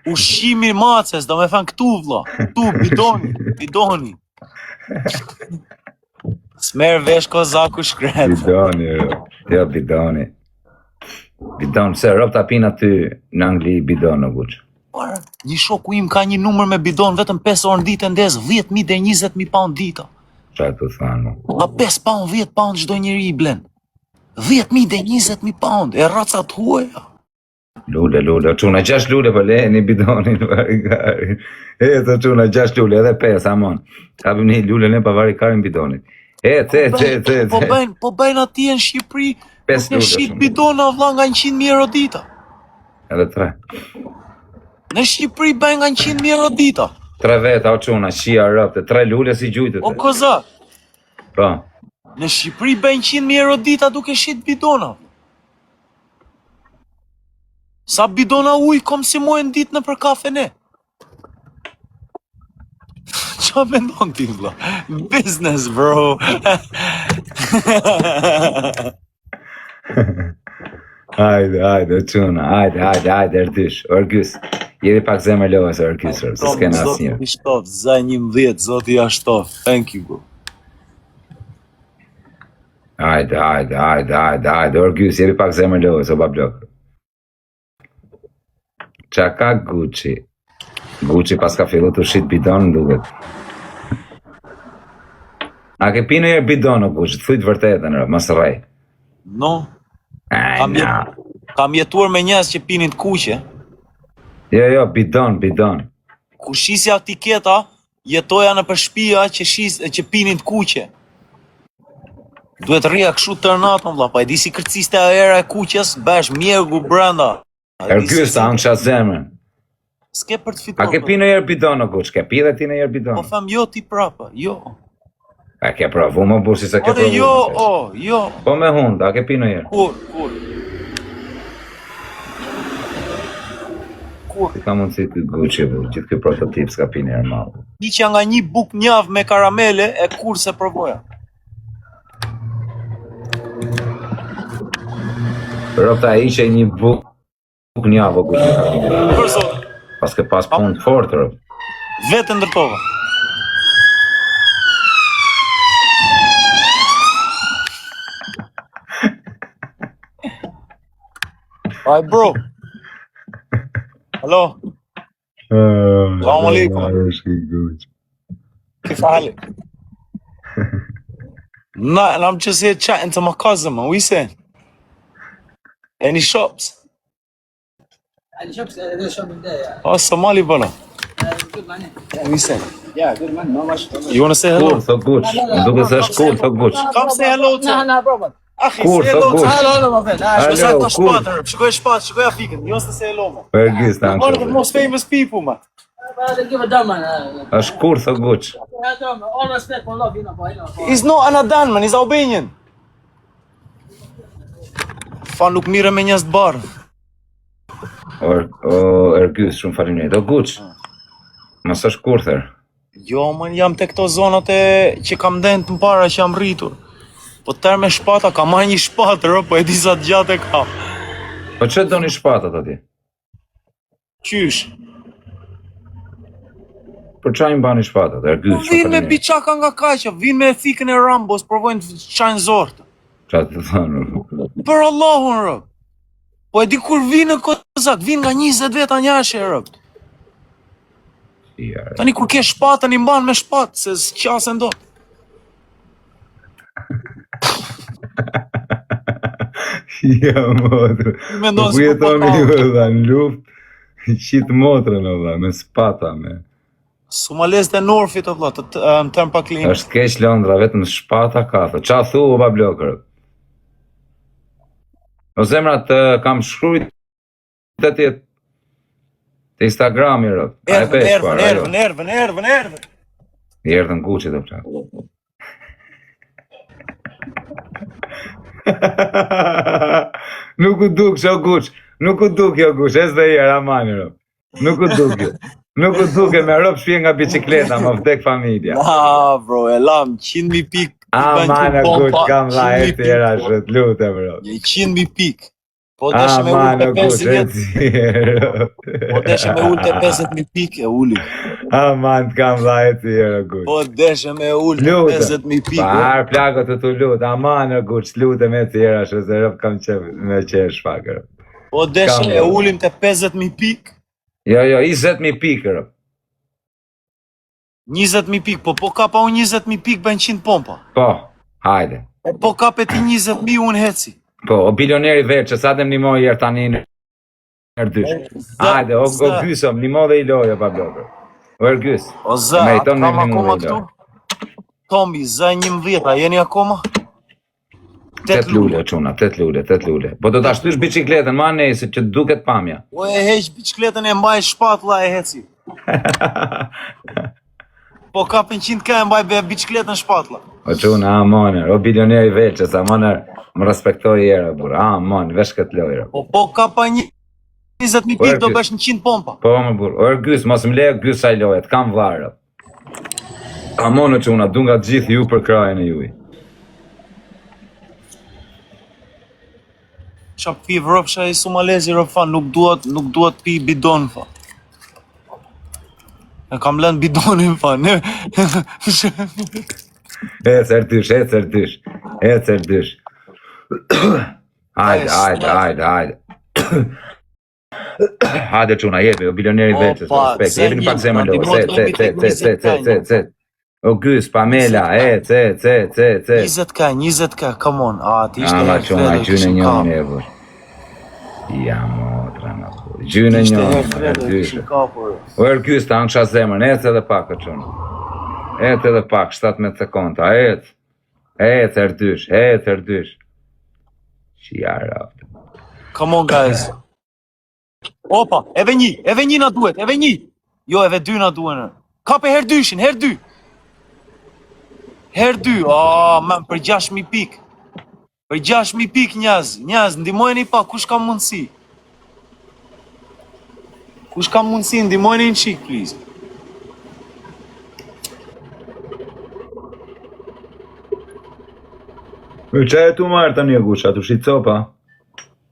S3: Ushqimi maces, do me thënë këtu vlla, këtu, bidoni. S'merë vesh kozaku shkret.
S2: Bidoni. Bidon, se rop ta pin aty në Angli bidon në Guç.
S3: Një shoku im ka një numër me bidon vetëm 5 orë në ditë ndez, 10.000 dhe 20.000 pound dita.
S2: Qa të thanu?
S3: A 5 pound, 10 pound çdo njeri i blen. 10.000 dhe 20.000 pound, e racat huaja.
S2: Lule, çuna 6 lule për le një bidonin varikarin. Të çuna 6 lule, edhe 5, amon. Kapim një lule në pa varikarin bidonit.
S3: Po bëjnë atje në Shqipëri,
S2: Nuk
S3: e shqit bidona vlla nga 100.000 euro dita.
S2: Edhe 3.
S3: Në Shqipëri bëjnë nga 100.000 euro dita.
S2: 3 veta o çuna, shia rëpte, 3 lule si gjujtët.
S3: O koza,
S2: Po.
S3: në Shqipëri bëjnë 100.000 euro dita duke shqit bidona. Sa bidona ujë kom si mojnë ditë në për kafe ne. Qa me ndonë ti vla? Business, bro.
S2: Hajde, çuna, hajde, erdysh, Orgys. Jemi pak zemër lojës, Orgys, se s'kena asnjë.
S3: Zoti shtof, za 11, zoti ja shtof. Thank you, bro.
S2: Hajde, Orgys, jemi pak zemër lojës, o bablok. Qa ka Guçi? Guçi pas ka fillu të shit bidon në duket. A ke pi në bidon o Guçi, të thujtë vërtetën, mos rrej.
S3: No. Kam jetuar me njerëz që pinin të kuqe.
S2: Jo, bidon.
S3: Ku shisja etiketa, jetoja në për shtëpia që pinin të kuqe. Duhet rria kështu tërë natën vlla, pa e di si kërciste era e kuqes, bash mjergu brenda.
S2: Ergys, ta angsha zemrën.
S3: S'ke për të fituar.
S2: A ke pi në bidon o Guç, ke pi dhe ti në bidon?
S3: Po them jo ti prapa, jo.
S2: A ke provu më bursi se ke provu?
S3: Jo.
S2: Po me hund, a ke pi në
S3: Kur?
S2: Ti ka mundësi të Guçi, gjithë këtë prototip s'ka pi në malë.
S3: Diqja nga një buk njavë me karamele e kur se provoja.
S2: Ropta ishe një buk nuk një avë guqe.
S3: Për zotë.
S2: Pas ke pas punë të fortë, rëp.
S3: Vetë ndërtova. Aj bro. Hello. Salam alaikum. كيف حالك? Nothing, I'm just here chatting to my cousin, man. What you saying? Any shops?
S4: يعني شوف ذا شو بداية
S3: Oh, Somali brother.
S4: good money.
S3: What you saying?
S4: Yeah, good money. No much.
S3: You wanna say hello?
S2: Kur, thë guq. Duke se është kur, thë guq.
S3: Come say hello to
S4: No, no problem.
S3: أخي,
S2: Kur,
S3: say
S2: thë
S3: hello to
S2: guq.
S4: Hello, my friend.
S3: شو
S2: Hello,
S3: سالت
S2: kur.
S3: شباطر شكوي شباط شكوي أفيكن he wants to say hello man
S2: Vergjys të
S3: one of the
S2: anështë.
S3: most famous people man
S4: Give a damn, man.
S2: Është kur, thë guq.
S4: All respect for love, you know, boy.
S3: he's not Anadan man he's Albanian fa nuk mire me njerëz të barë
S2: Ergjys, shumë faleminderit. O guq. Mos është kur, thër.
S3: jo man jam te këto zonat e që kam dhënë të mpara që jam rritur po tërë me shpata ka marrë një shpatër po e di sa të gjatë e ka
S2: Po që do një shpatat atje?
S3: qysh
S2: Për qa i mba një shpatat? Ergjys, shumë
S3: vinë me
S2: faleminderit.
S3: biçaka nga kaqja vinë me fikën e Rambos provojnë të çajnë zortë
S2: Qa të thonë?
S3: për Allahun rë po e di kur vinë në Kozak vinë nga 20 veta njashë rë
S2: Jarë.
S3: Tani kur ke shpatën i mban me shpatë, se s'qasën do.
S2: Ja, motrë.
S3: Mendon
S2: Po
S3: se
S2: jetoni
S3: po
S2: ju edhe në luft, qitë motrën edhe, me spata, me.
S3: Sumales të Norfit o vlla, në term pak linë.
S2: Është keq Londra, vetëm shpata ka, thë. Qa thu, o ba blokër? O zemra të kam shkrujt të tjetë të Instagrami, rëp. A e pesh, par, ajo.
S3: Ervën.
S2: I erdhën kuqit, o pra. Nuk u duk, shë kuq. Nuk u duk, jo kuq. Es dhe i era mani, rëp. Nuk u duk, jo. Nuk u duke me rëp shpje nga bicikleta, më vdek familja.
S3: Ah, bro, e lam 100.000 pik.
S2: Mana kuq, kam la e tjera shët, lutem, rëp.
S3: 100.000 pik. Po deshe me ullë të 50.000. Po deshe me ullë të 50.000 pik e ulli.
S2: Aman, t'kam la e tjera, kuq.
S3: Po deshe me ullë të 50.000 pik.
S2: Pa arë plakët të t'u lut, aman e kuq, lutem e tjera shët, se rëp kam qef me qesh pak, rëp.
S3: Po deshe me ullim të 50.000 pik.
S2: Jo, 20.000 pikë, rëp.
S3: 20.000 pik, po ka pa unë 20.000 pik bën 100 pompa.
S2: Po, hajde.
S3: Po ka pe ti 20.000 unë heci.
S2: Po, o bilioneri veç, që sa të më nimoj jërë tani në erdysh. Hajde, o gysëm, nimo dhe i lojo, pa blokër. O ergys.
S3: O zë,
S2: Meriton
S3: kam
S2: me nimu
S3: akoma
S2: dhe i
S3: këtu?
S2: lojo.
S3: Tombi, zë 11, a jeni akoma?
S2: 8 lule, quna, 8 lule. Po do të ashtysh bicikletën, ma nejse që duket pamja.
S3: O e heq bicikletën e mbaj shpatlla e heci. Po kapin 100k e mbaj bicikletën shpatlla.
S2: O quna, amoner, o bilioneri veç, sa amoner, më respektoj jera, bur. Amon, vesh këtë lojra.
S3: Po kapa 20.000 pik do bësh në 100 pompa.
S2: Po, më bur, o ergys, mos më le gys aj lojet, kam varë. Amon, o quna, du nga gjithë ju për krajën e juj.
S3: Qa pi vrëfsha i Sumalezi rëfa, nuk duhet pi bidon fa. E kam lënë bidonin fa, ne...
S2: Ecërdysh. Hajde. Hajde quna, jepi, o bilioneri veçës, respekt, jepi një pak zemër lo, cet. O Gys, Pamela, ec.
S3: 20k, come on, ti ishte
S2: Ama
S3: herë
S2: quna,
S3: krede,
S2: gjynë
S3: kishim
S2: njën
S3: kapur.
S2: e vër. Ja, motra në kur. Gjynë
S3: Ishte
S2: njën,
S3: herë krede, kishim
S2: Ergys.
S3: kapur.
S2: O Ergys, ta angsha zemër, ec edhe pak, o quna. Ec edhe pak, 17 sekonda, ec. Ec, Erdysh. Qjarë,
S3: Come on, guys. Opa, eve një na duhet, eve një. Jo, eve dy na duhen. Kape her dyshin, her dy. Man, për 6.000 pik. Për 6.000 pik njaz, ndimojni pa, kush ka mundësi? Ndimojni në qik, please.
S2: Qa e tu marrë të një gusha, tu shi copa?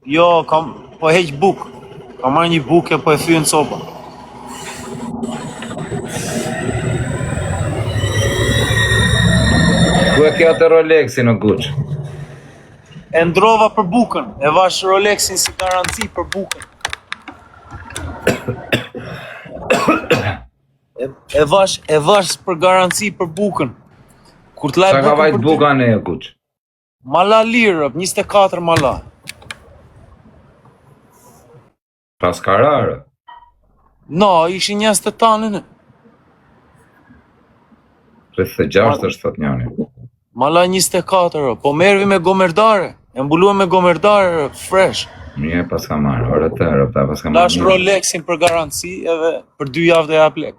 S3: Jo, po heq buk. Ka marrë një buke po e thyen copa.
S2: Ku e ke atë Rolexin o Guç?
S3: E ndrova për bukën, e vash Rolexin si garanci për bukën. E vash për garanci për bukën. Kur të laj
S2: Sa ka
S3: bukën
S2: vajt
S3: për ty.
S2: buka ne o Guç?
S3: Malla lirë, 24 malla.
S2: Pas kararë.
S3: No, ishin 20 tanën.
S2: 36 është thot njani.
S3: Malla 24, po mervi me gomerdare. E mbuluam me gomerdare, fresh.
S2: Mje pas ka marrë, orë të rëpta pas ka
S3: Lash
S2: marrë.
S3: Rolexin për garanci edhe për 2 javë dhe jap lek.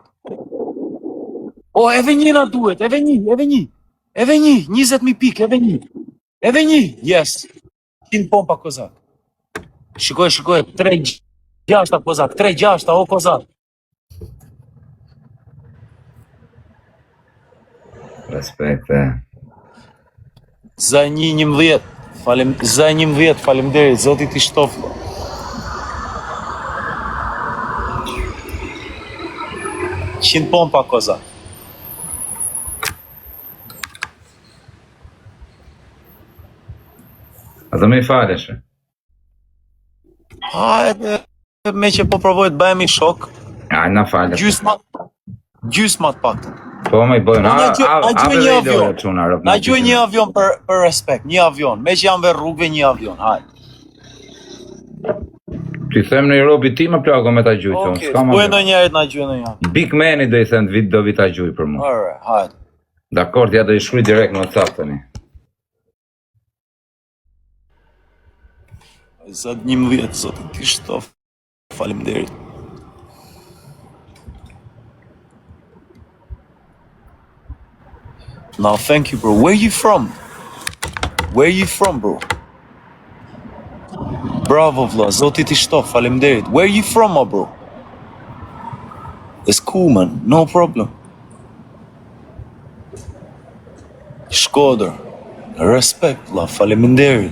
S3: O, edhe një na duhet, edhe një, 20.000 pikë, edhe një, yes. 100 pompa kozak. Shikoj, 3 gjashta kozak, 3 gjashta o kozak.
S2: Respekte.
S3: Za 11, faleminderit, Zoti t'i shtof. Qin pompa kozak.
S2: A të me i faleshe?
S3: Hajde, me që po provoj të bëhemi shok,
S2: A, na faleshe.
S3: gjysma të pak.
S2: Po me i bojnë,
S3: Na gjoj një avion. Na gjoj një
S2: avion.
S3: avion për respekt, një avion. Me që jam ve rrugëve një avion, hajde.
S2: Ti them në Europi ti më plako me ta gjujtë, unë s'ka më
S3: Bëjë në njerit na gjoj në një avion.
S2: Big Mani do i them do vi ta gjuj për mu.
S3: Ore, hajde.
S2: Dakor, ja do i shkruaj direkt në WhatsApp tani.
S3: Za 11, Zoti t'i shtof. Faleminderit. No, thank you, bro. Where you from? Bro? Bravo, vlla. Zoti t'i shtof. Faleminderit. Where you from, my bro? It's cool, man. No problem. Shkodër. Respekt, vlla. Faleminderit.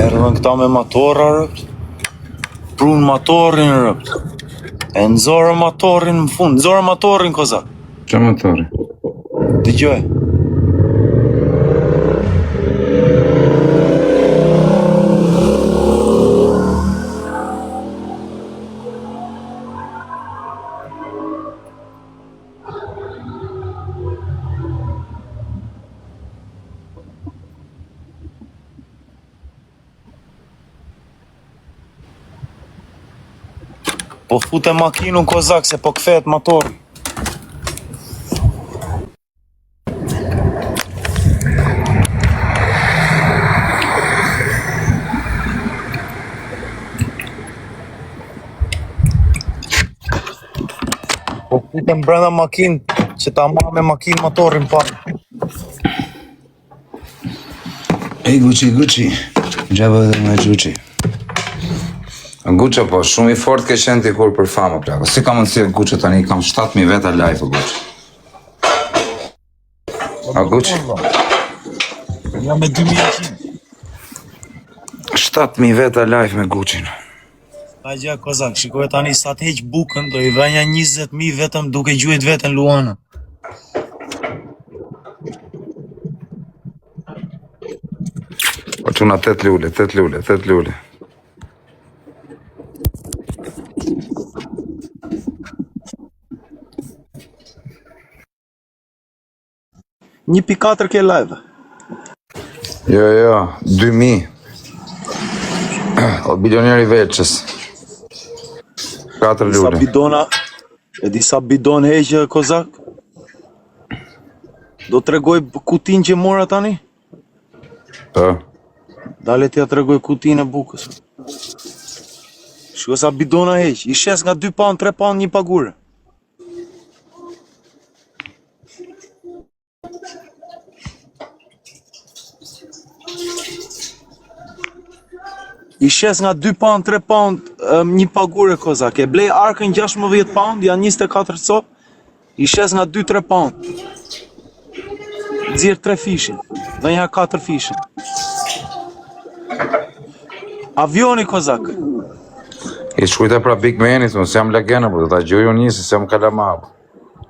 S3: Erdhën këta me matora rëpt, prun matorin rëpt, e nëzorën matorin në fund, nëzorën matorin kozak,
S2: Qa motori?
S3: dëgjoj. Po fute makinën kozak se po kthehet motori. Po futem brenda makinë që ta marr me makinë motorin pa.
S2: Ej, Gucci, gjabë dhe me Gucci. Gucci po, shumë i fort ke qenë ti kur për famë, plako. Si ka mundësi Gucci tani, kam 7.000 veta live, o Gucci. A Gucci?
S3: Jam me 2100.
S2: 7.000 veta live me Gucci.
S3: Ka gjë kozak, shikoj tani sa të heq bukën, do i vënja 20.000 vetëm duke gjuajt veten Luana.
S2: Po quna 8 lule.
S1: Një 1.4 ke live.
S2: Jo, 2.000. O bilioneri veçës. 4
S1: Sa
S2: lule.
S1: bidona, e disa bidon heqë kozak? Do t'rregoj kutin që mora tani?
S2: Po.
S1: Dale t'ja t'rregoj kutin e bukës. Shko sa bidona heq, i shes nga 2 pound, 3 pound një pagure. I shes nga 2 pound, 3 pound një pagure kozak. E blej arkën 16 pound, janë 24 cop. I shes nga 2-3 pound. Nxjerr 3 fishin, dhe një 4 fishin. Avioni kozak.
S2: I shkujta pra Big Manit, unë s'jam legenda, po do ta gjoj unë njësi, s'jam kalama.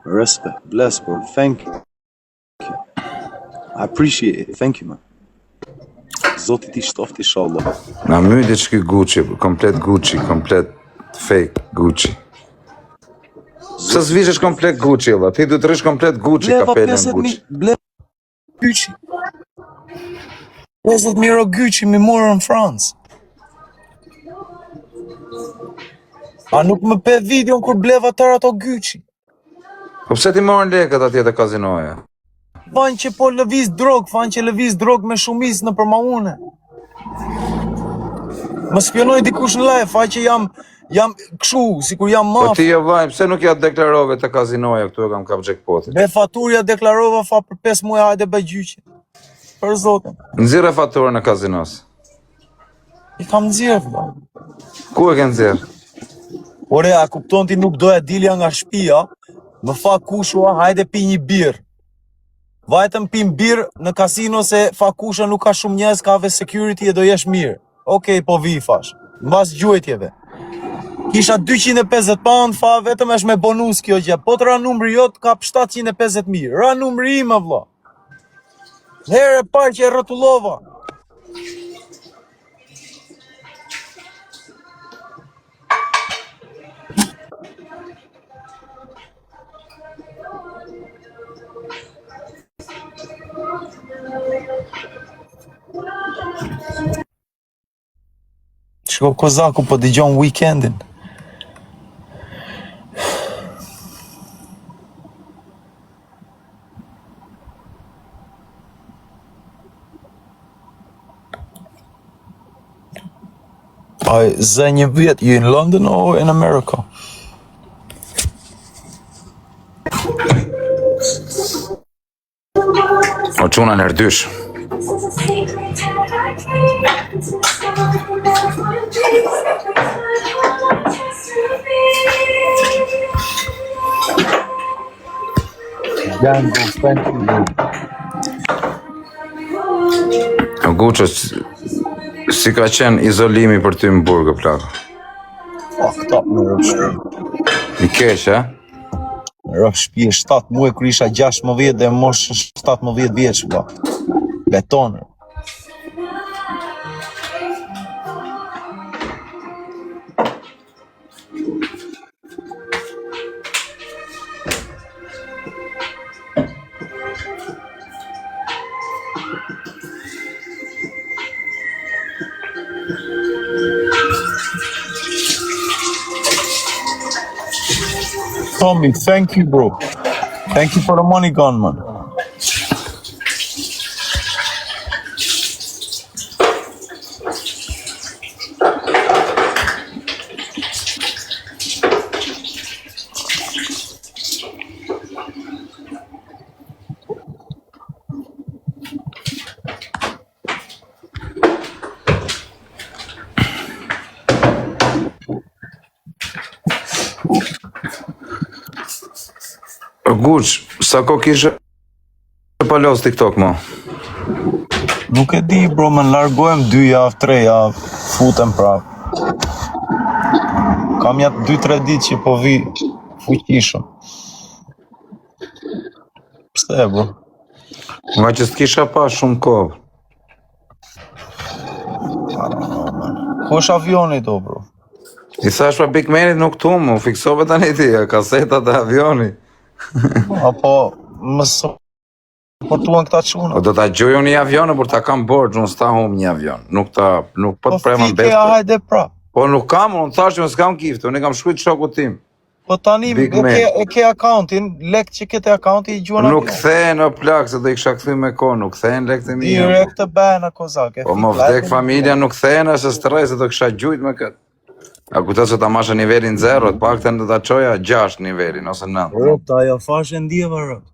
S1: Respect, bless bro, thank you. I appreciate it, thank you man. Zoti ti shtoft inshallah.
S2: Na myndit shky Gucci, komplet Gucci, komplet fake Gucci. Pse s'vishesh komplet Gucci, valla? Ti du të rish komplet Gucci, kapelen Gucci.
S1: Ble Gucci. 50 euro Gucci mi morën në Francë. A nuk më pe videon kur bleva tërë ato Gucci?
S2: Po pse ti morën lekët atje te kazinoja?
S1: Fanë që po lëviz drog me shumis në për ma une. Më spionoj dikush në live, fa që jam kshu, si kur jam
S2: Po
S1: mafë.
S2: ti jo vajmë, pse nuk ja deklarove te kazinoja këtu e kam kap jackpotin?
S1: Be faturja deklarova fa për 5 muaj hajde bëj gjyqi. Për zotin.
S2: Nxirre faturën e kazinos.
S1: I kam nxjerr, valla.
S2: Ku e ke nxjerr?
S1: Ore, a kupton ti nuk doja dilja nga shtëpia, më fa kushua, hajde pi një birë. Vajtëm pim birë në kasino se fa kusha nuk ka shumë njerëz, ka ve security e do jesh mirë. Okej, po vi fash. Mbas gjuajtjeve. Kisha 250 pound, fa vetëm është me bonus kjo gjë. Po të ra numri jot kap 750.000. Ra numri im vlla. Herë e parë që e rrotullova. Shko kozaku po dëgjon weekendin. Ai, zë një vjet, you in London or in America?
S2: O çuna nerdysh. Guço, si ka qenë izolimi për ty në burgë, plako?
S1: Këta më rëshpi.
S2: I keq, a?
S1: Rëshpi e 7 muaj kër isha 16 dhe mosh 17 vjeç, ba. Betonë. Tommy, thank you, bro. Thank you for the money gone, man.
S2: Guç, sa ko kishe pa los TikTok, mo?
S1: Nuk e di, bro, më largohem 2 javë, 3 javë, futem prap. Kam jatë 2-3 ditë që po vi fuqishëm. Pse, bro?
S2: Nga që s'kisha pa shumë kohë.
S1: Ku është avioni do, bro?
S2: I thash pa Big Manit nuk tu mu, fiksove tani ti, kasetat e avioni.
S1: Apo, më supportuan këta quna.
S2: O do ta gjoj unë një avion, por ta kam borxh, unë s'ta hum një avion. Nuk po të prema
S1: fike, hajde prap.
S2: Po nuk kam, unë thash që s'kam kifte, unë i kam shkujt shokut tim.
S1: Po tani e ke accountin, lek që kete accounti i gjuan
S2: Nuk kthehen o plak, se do i kisha kthy me kohë, nuk kthehen lekët e mia.
S1: Direkt të bena kozak.
S2: Po më vdek familja, nuk kthehen është stres, se do kisha gjujt me këtë. A kujtoj se ta masha nivelin 0, të paktën do ta çoja 6 nivelin ose 9.
S1: Rota, ajo fashë ndjeva rot.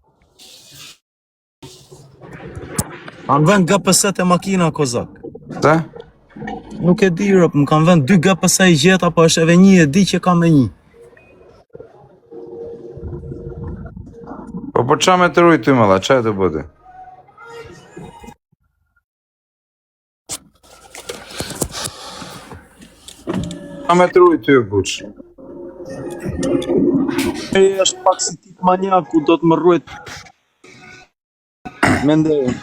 S1: Anë vend GPS e makina kozak.
S2: Se?
S1: Nuk e di, rëp, më kanë vënë 2 GPS i gjeta, po është edhe 1 e di që kam me 1.
S2: Po qa me të rujt ty më dha, qa e të bëti? Qa me të rujt ty e guq?
S1: Është pak si tip manjak ku do të më rrujt. Mendoj.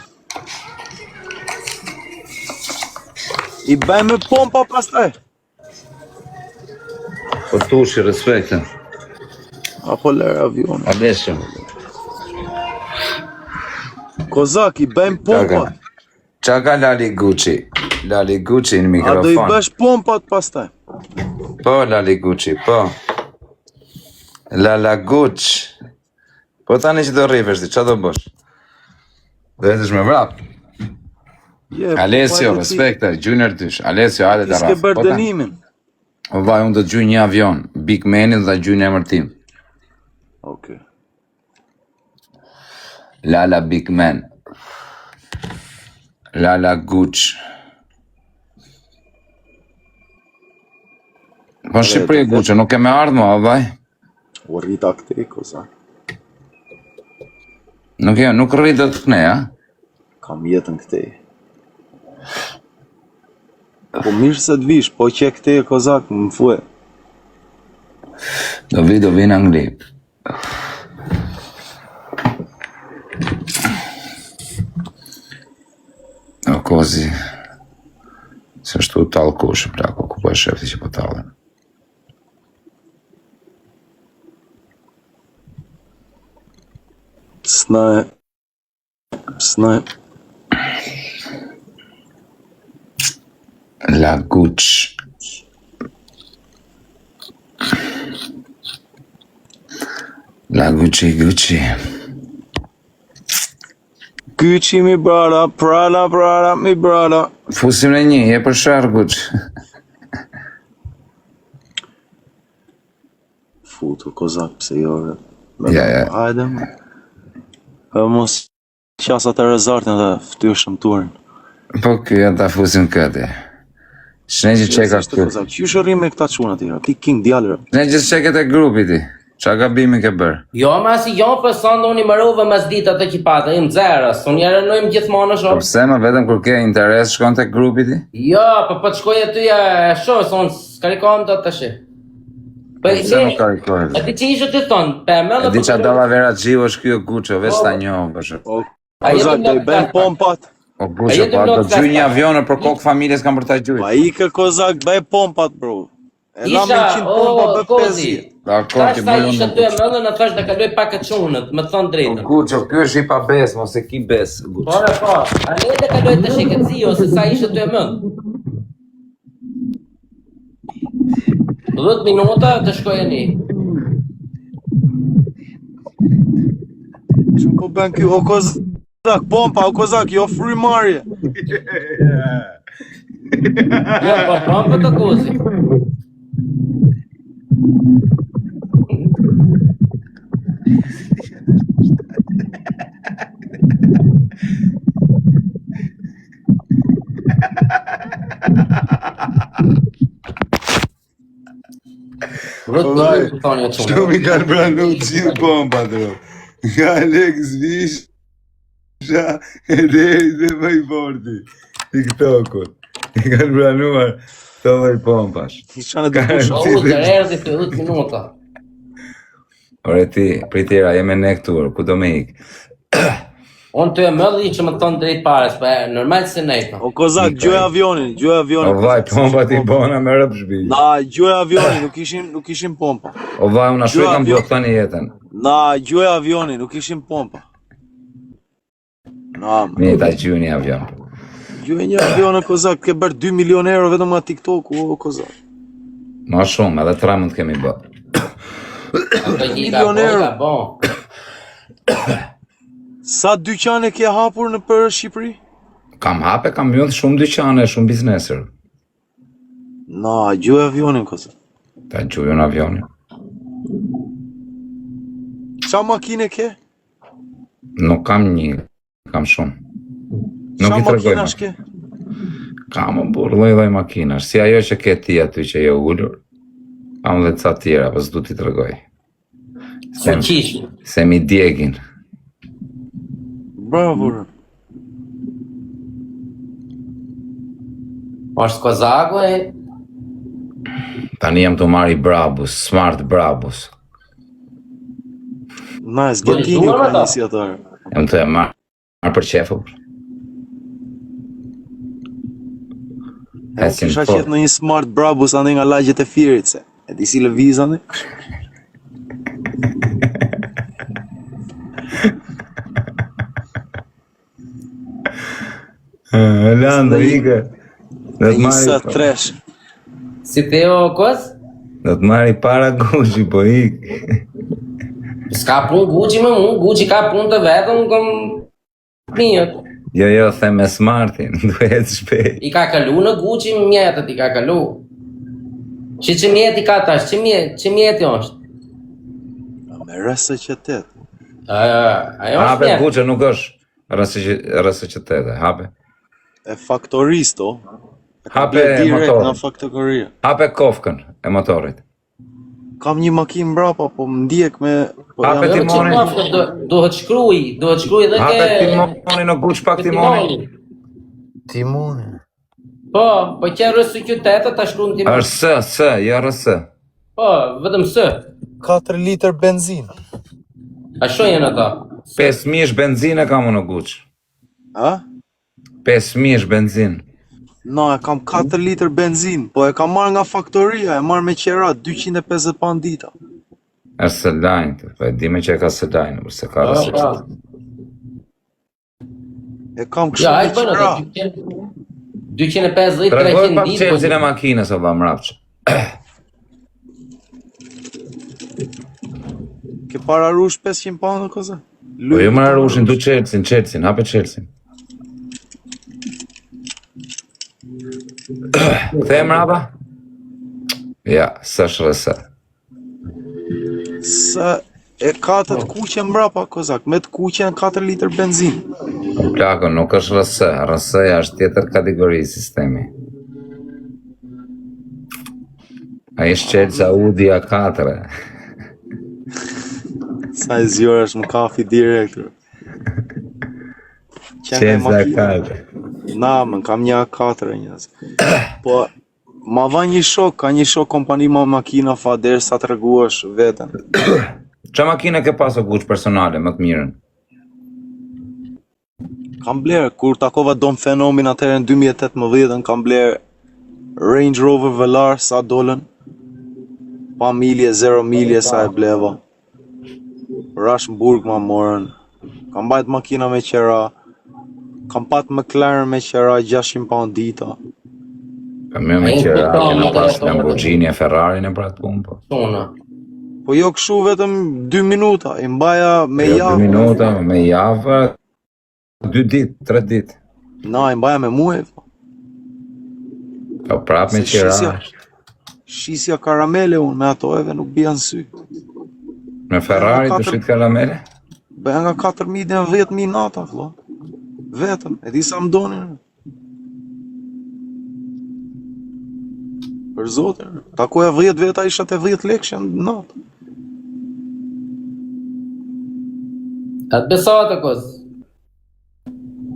S1: I bëj me pompa pastaj.
S2: Po tushi, respekte.
S1: Apo lër avion.
S2: Alesio.
S1: Kozak, i bëjmë pompa.
S2: Qa ka Lali Gucci? Lali Gucci në
S1: A do i
S2: mikrofon.
S1: bësh pompat pastaj.
S2: Po, Lali Gucci, po. Lala Gucci. Po tani që do rrivesh ti, qa do bësh? Do jetesh me vrap. Alesio, respekte, Junior tysh. Alesio, hajde të
S1: S'ke
S2: raf.
S1: bërë dënimin.
S2: O vaj, unë do të gjuj një avion. Big Mani do të gjuj një emër tim.
S1: Okej.
S2: Lala Big Man. Lala Gucci. Po në Shqipëri Gucci, nuk e me ardhë më, o vaj.
S1: U rrita këte, Kozak.
S2: Nuk rritë të këne, a?
S1: Kam jetën këte. Po mirë se të vish, po që këte, Kozak, më fue.
S2: Do vi në Angli. O kozi. Se shtu talë kushë, plako, ku po e shefti që po talën.
S1: Snaj.
S2: La Gucci. La Gucci.
S1: Gucci mi brada, Prada mi brada.
S2: Fusim në një, je për sharë Gucci.
S1: Futu, Kozak, pse jo,
S2: Ja.
S1: Hajde, më. Mos qasa të rezartin dhe ftyrshëm turën.
S2: Po kjo ta fusim këti. Shne që qeka këtu.
S1: Qy shërrim me këta quna tira, ti king djallëra.
S2: Ne që qeket e grupi ti. Qa gabimi ke bërë?
S5: Jo, ma si jo, për sëndë unë i mërove mas dita të kipata, i më dzerës, unë i rënojmë gjithmonë
S2: Po
S5: shumë.
S2: pse më vetëm kur ke interes shkon të grupi ti?
S5: Jo, për të shkoj aty e shumë, së unë s'karikon të të shi.
S2: Po pse nuk ka i kohë?
S5: E ti që ishë të thonë, pe me
S2: E di qa dalla vera gjivo është kjo Gucci, veç ta njohë përshë.
S1: Kozak, do i bëjmë pompat.
S2: O Gucci, po do të gjuj një avionë për kokë familjes kam për ta gjuj.
S1: Pa i ke Kozak, bëj pompat, bro. E la me
S5: Isha,
S1: 100 pompa, bë 50.
S5: kozi,
S2: Dakor,
S5: tash
S2: ti
S5: ta
S2: bëllon
S5: ishë
S2: në
S5: të e mëllën, në thash dhe kaloj pak e qunët, më thonë
S2: O
S5: drejtën.
S2: Gucci, kjo është i pa bes, mos e ki bes, Gucci.
S5: Po, a ne dhe kaloj të shikëtësi, ose sa ishë të e mëllë. 10 minuta të shkoj e një.
S1: Që po bën kjo, o Kozak, pompa, o Kozak, jo free marje.
S5: Jo, po pranë për të kozi.
S2: Shtu mi kanë pranu gjithë bomba, dro. Nga Alex Visha e deri dhe më i forti. TikTokut. I kanë pranuar të dhe i pompash.
S1: Isha në dikush.
S5: O, të erdi të 10 minuta.
S2: Ore ti, pritjera, jeme ne këtur, ku do me ikë?
S5: Unë të e mëllë që më thonë drejt pares, pa e normal se nejta.
S1: O Kozak, gjuaj avionin,
S2: O vaj, pompa ti bona me rëp shbi.
S1: Na, gjuaj avionin, nuk ishim pompa.
S2: O vaj, unë ashtu i kam blok tani jetën.
S1: Na, gjuaj avionin, nuk ishim pompa. Na,
S2: Mi ta gjuj një avion.
S1: gjuaj një avion, o Kozak, ke bërë 2 milion euro vetëm nga TikToku, o Kozak.
S2: Ma shumë, edhe 3 mund të kemi bë.
S1: Milionero.
S5: Bon.
S1: Sa dyqane ke hapur në për Shqipëri?
S2: Kam hape, kam mjëllë shumë dyqane, shumë bizneser.
S1: Na, gjuaj avionin, Kozak.
S2: Ta gjuj në avionin.
S1: Qa makine ke?
S2: Nuk kam një, kam shumë. Nuk
S1: Qa
S2: i tregoj
S1: makinash
S2: më.
S1: ke?
S2: Ka më burë, lloj makinash, si ajo që ke ti aty që je ullur. Kam dhe ca tjera, pas du t'i tregoj.
S5: Fuqish.
S2: Se mi djegin.
S1: Bravo.
S5: Është kozaku e
S2: Tani jam të marri Brabus, smart Brabus.
S1: Nice,
S5: Po,
S1: Gentini
S5: duan
S1: ka
S5: ata?
S1: iniciator.
S2: Jam të marrë për qefë.
S1: Kisha qetë në një smart Brabus ande nga lagjet e Firit se. E di si lëviz ande?
S2: Lando, ike.
S1: Në një sët tresh.
S5: si Theo kos?
S2: Do të marri para Gucci, po ik.
S5: S'ka pun Gucci më mu, Gucci ka pun të vetëm kom mirë.
S2: Jo, them me smartin, duhet shpejt.
S5: I ka kalu në Gucci mjetët, i ka kalu. Që mjeti ka tash, që mjeti është?
S1: Me rësë qëtet.
S5: Ajo është
S2: Hape
S5: mjetë.
S2: Gucci nuk është rësë qëtete, hape.
S1: E faktoristo.
S2: Hape
S1: direkt
S2: motor.
S1: nga faktoria.
S2: Hape kofkën e motorit.
S1: Kam një makinë mbrapa, po më ndjek me... Po
S2: Hape
S1: jam-
S2: timonin.
S5: Duhet shkruj dhe
S2: Hape
S5: ke...
S2: timonin në Gucci pak timonin.
S1: Timoni.
S5: Po që rësë qytetet ta shkru në timon.
S2: Është së, jo rësë.
S5: Po, vetëm së.
S1: 4 litër benzinë.
S5: A shojnë ata?
S2: 5.000 benzinë kam unë në Gucci.
S1: A?
S2: 5.000 benzinë.
S1: No, e kam 4 litër benzinë, po e kam marrë nga faktoria, e marrë me qera, 250 pound dita.
S2: Është së lajnë, po e di me që e ka së lajnë, përse ka rësë qëtete.
S1: E kam kështu
S5: Ja,
S1: me
S5: ai bën
S1: qera.
S5: atë 250
S2: Tregoj
S5: 300
S2: pak
S5: ditë.
S2: qelësin e makinës, o ba mrapqë.
S1: Ke para rush 500 pound o koza?
S2: Po jo më rushin, du qelësin, hape qelësin. Kthe mrapa? Ja, së është rësë.
S1: Sa e ka të kuqe mbrapa kozak, me të kuqe në 4 litër benzinë.
S2: Plako, nuk është rësë, rësëja është tjetër kategori sistemi. A ishtë qelë sa Audi A4.
S1: Sa e zjora është më kafi direktor.
S2: Qelë sa A4.
S1: Na, më kam një A4 njës. Po, ma va një shok, ka një shok kompani ma makina fa derë sa të reguash vetën.
S2: Qa makine ke paso Gucci personale, më të mirën?
S1: Kam blerë, kur takova Dom Fenomin atëherë në 2018, kam blerë Range Rover Velar sa dolën. Pa milje, 0 milje sa e bleva. Rashmburg ma morën. Kam bajt makina me qera. Kam pat McLaren me qera 600 pound dita.
S2: Ka mirë me qera, kena pas Lamborghini e Ferrari në pratë punë, po.
S5: Tona.
S1: Po jo këshu vetëm 2 minuta, i mbaja me
S2: Jo, 2
S1: javë.
S2: minuta, me javë, 2 ditë, 3 ditë.
S1: Na, i mbaja me muaj.
S2: Po prap me
S1: Se
S2: qera.
S1: Shisja karamele unë, me ato edhe nuk bia në sy.
S2: Me Ferrari të shit karamele?
S1: Bëja nga 4.000 dhe 10.000 nata, vlo. Vetëm, e di sa më donin. Për zotin, takoja 10 veta isha të 10 lekë që në natë.
S5: Atë besat e kos.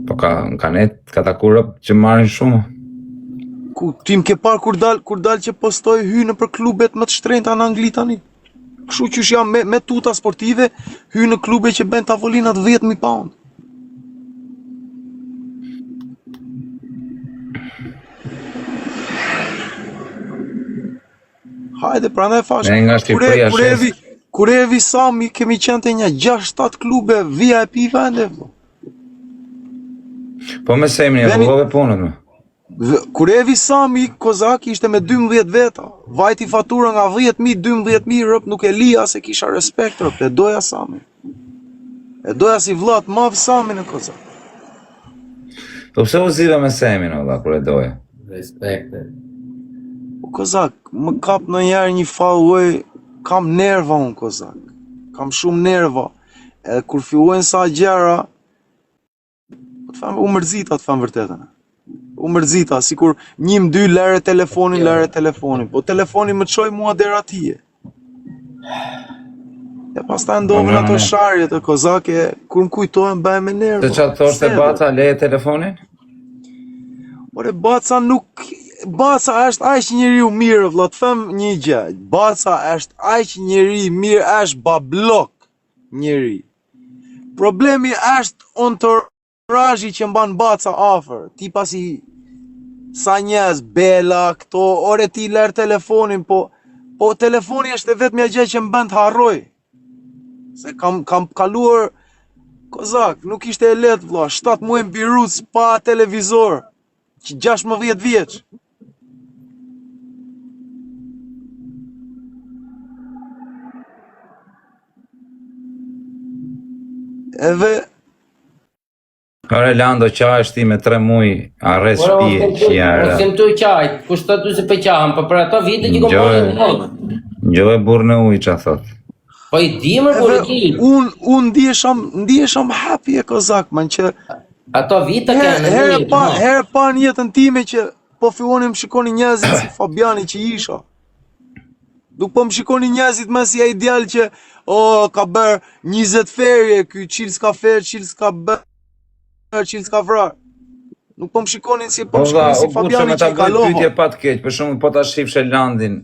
S2: Po ka net, ka takurë që marrin shumë.
S1: Ku tim ke parë kur dal që postoj hy në për klubet më të shtrenjta në Angli tani. Kështu që jam me tuta sportive, hy në klube që bën tavolinat 10.000 pound. Hajde, prandaj fash.
S2: Ne nga Shqipëria shes.
S1: Kur e vi Sami, kemi qenë të një 6-7 klube VIP vende.
S2: Po me semni, e
S1: Veni-
S2: vëllove punët me.
S1: Kur e vi Sami, Kozaki ishte me 12 veta. Vajti fatura nga 10.000, 12.000 rëp, nuk e lija se kisha respekt rëp, e doja Sami. E doja si vllat madh Sami në Kozak.
S2: Po pse u zive me semin, olla, kur e doja?
S5: Respekte.
S1: Po Kozak, më kap në njerë një falloj, kam nerva unë Kozak. Kam shumë nerva. Edhe kur fillojnë sa gjera, po të them, u mërzita të them vërtetën. U mërzita, sikur 1-2 lere telefonin, po telefoni më çoj mua deri atje. E pastaj ndodhen ato sharjet e kozake, kur më kujtohen bëhem me nervo.
S2: Se çfarë thoshte Baca, leje telefonin?
S1: Ore Baca është aq njeriu mirë, vëlla, të them një gjë. Baca është aq njeri mirë, është bablok njeri. Problemi është entourage që mban Baca afër. Ti pasi sa njerëz bela këto, ore ti lër telefonin, po telefoni është e vetmja gjë që më bën të harroj. Se kam kaluar kozak, nuk ishte e lehtë vëlla, 7 muaj mbi rrugë pa televizor, që 16 vjeç. Edhe
S2: Ore Lando, qahesh ti me 3 muj, arres shpije që jara.
S5: Sim tu qajt, kushtë të se për qahëm, për ato vite që kom përën në.
S2: Gjohe burë në uj, që thot.
S5: Po i dimër burë ki.
S1: Unë ndihesham happy e kozak, man, që
S5: Ato vite kanë në
S1: herë pa në jetën time që po fillonim shikoni njerëzit si Fabiani që isha. Nuk po më shikoni njerëzit më si ai djalë që ka bërë 20 ferje, ky çil s'ka ferë, çil s'ka bërë, çil s'ka vrarë. Nuk po më shikonin si po më shikonin si Fabiani që i kalova.
S2: Pyetje pa të keq, për shembull, po ta shifshe Landin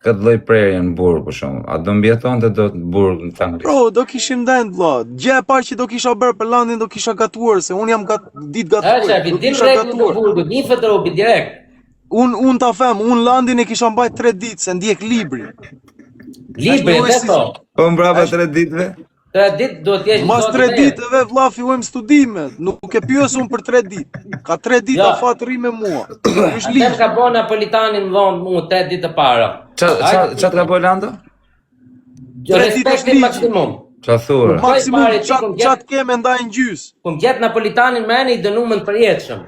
S2: këtë lloj prerje në burg, për shembull, a do mbjetonte do të burg në Angli?
S1: Bro, do kishim ndend vëlla. Gjë e parë që do kisha bërë për Landin do kisha gatuar, se unë jam ditë gatuar.
S5: Do kisha gatuar. Një fotografi direkt.
S1: Unë ta them, unë Landin e kisha mbajt 3 ditë se ndjek libri.
S5: Libri veto.
S2: Po mbrapa 3 ditëve?
S5: 3 ditë do të jesh.
S1: Mas 3 ditëve vëlla fillojmë studimet. Nuk e pyes unë për 3 ditë. Ka 3 ditë afat rri me mua. Është
S5: Atë
S1: ligj.
S5: ka bënë Napolitanin vonë mua 3 ditë të para.
S2: Çfarë ka bëu Lando?
S5: Respekti maksimum.
S2: Qa thurë?
S1: Maksimum çat kemë ndaj gjys.
S5: Kum gjet Napolitanin me i dënuar për jetshëm.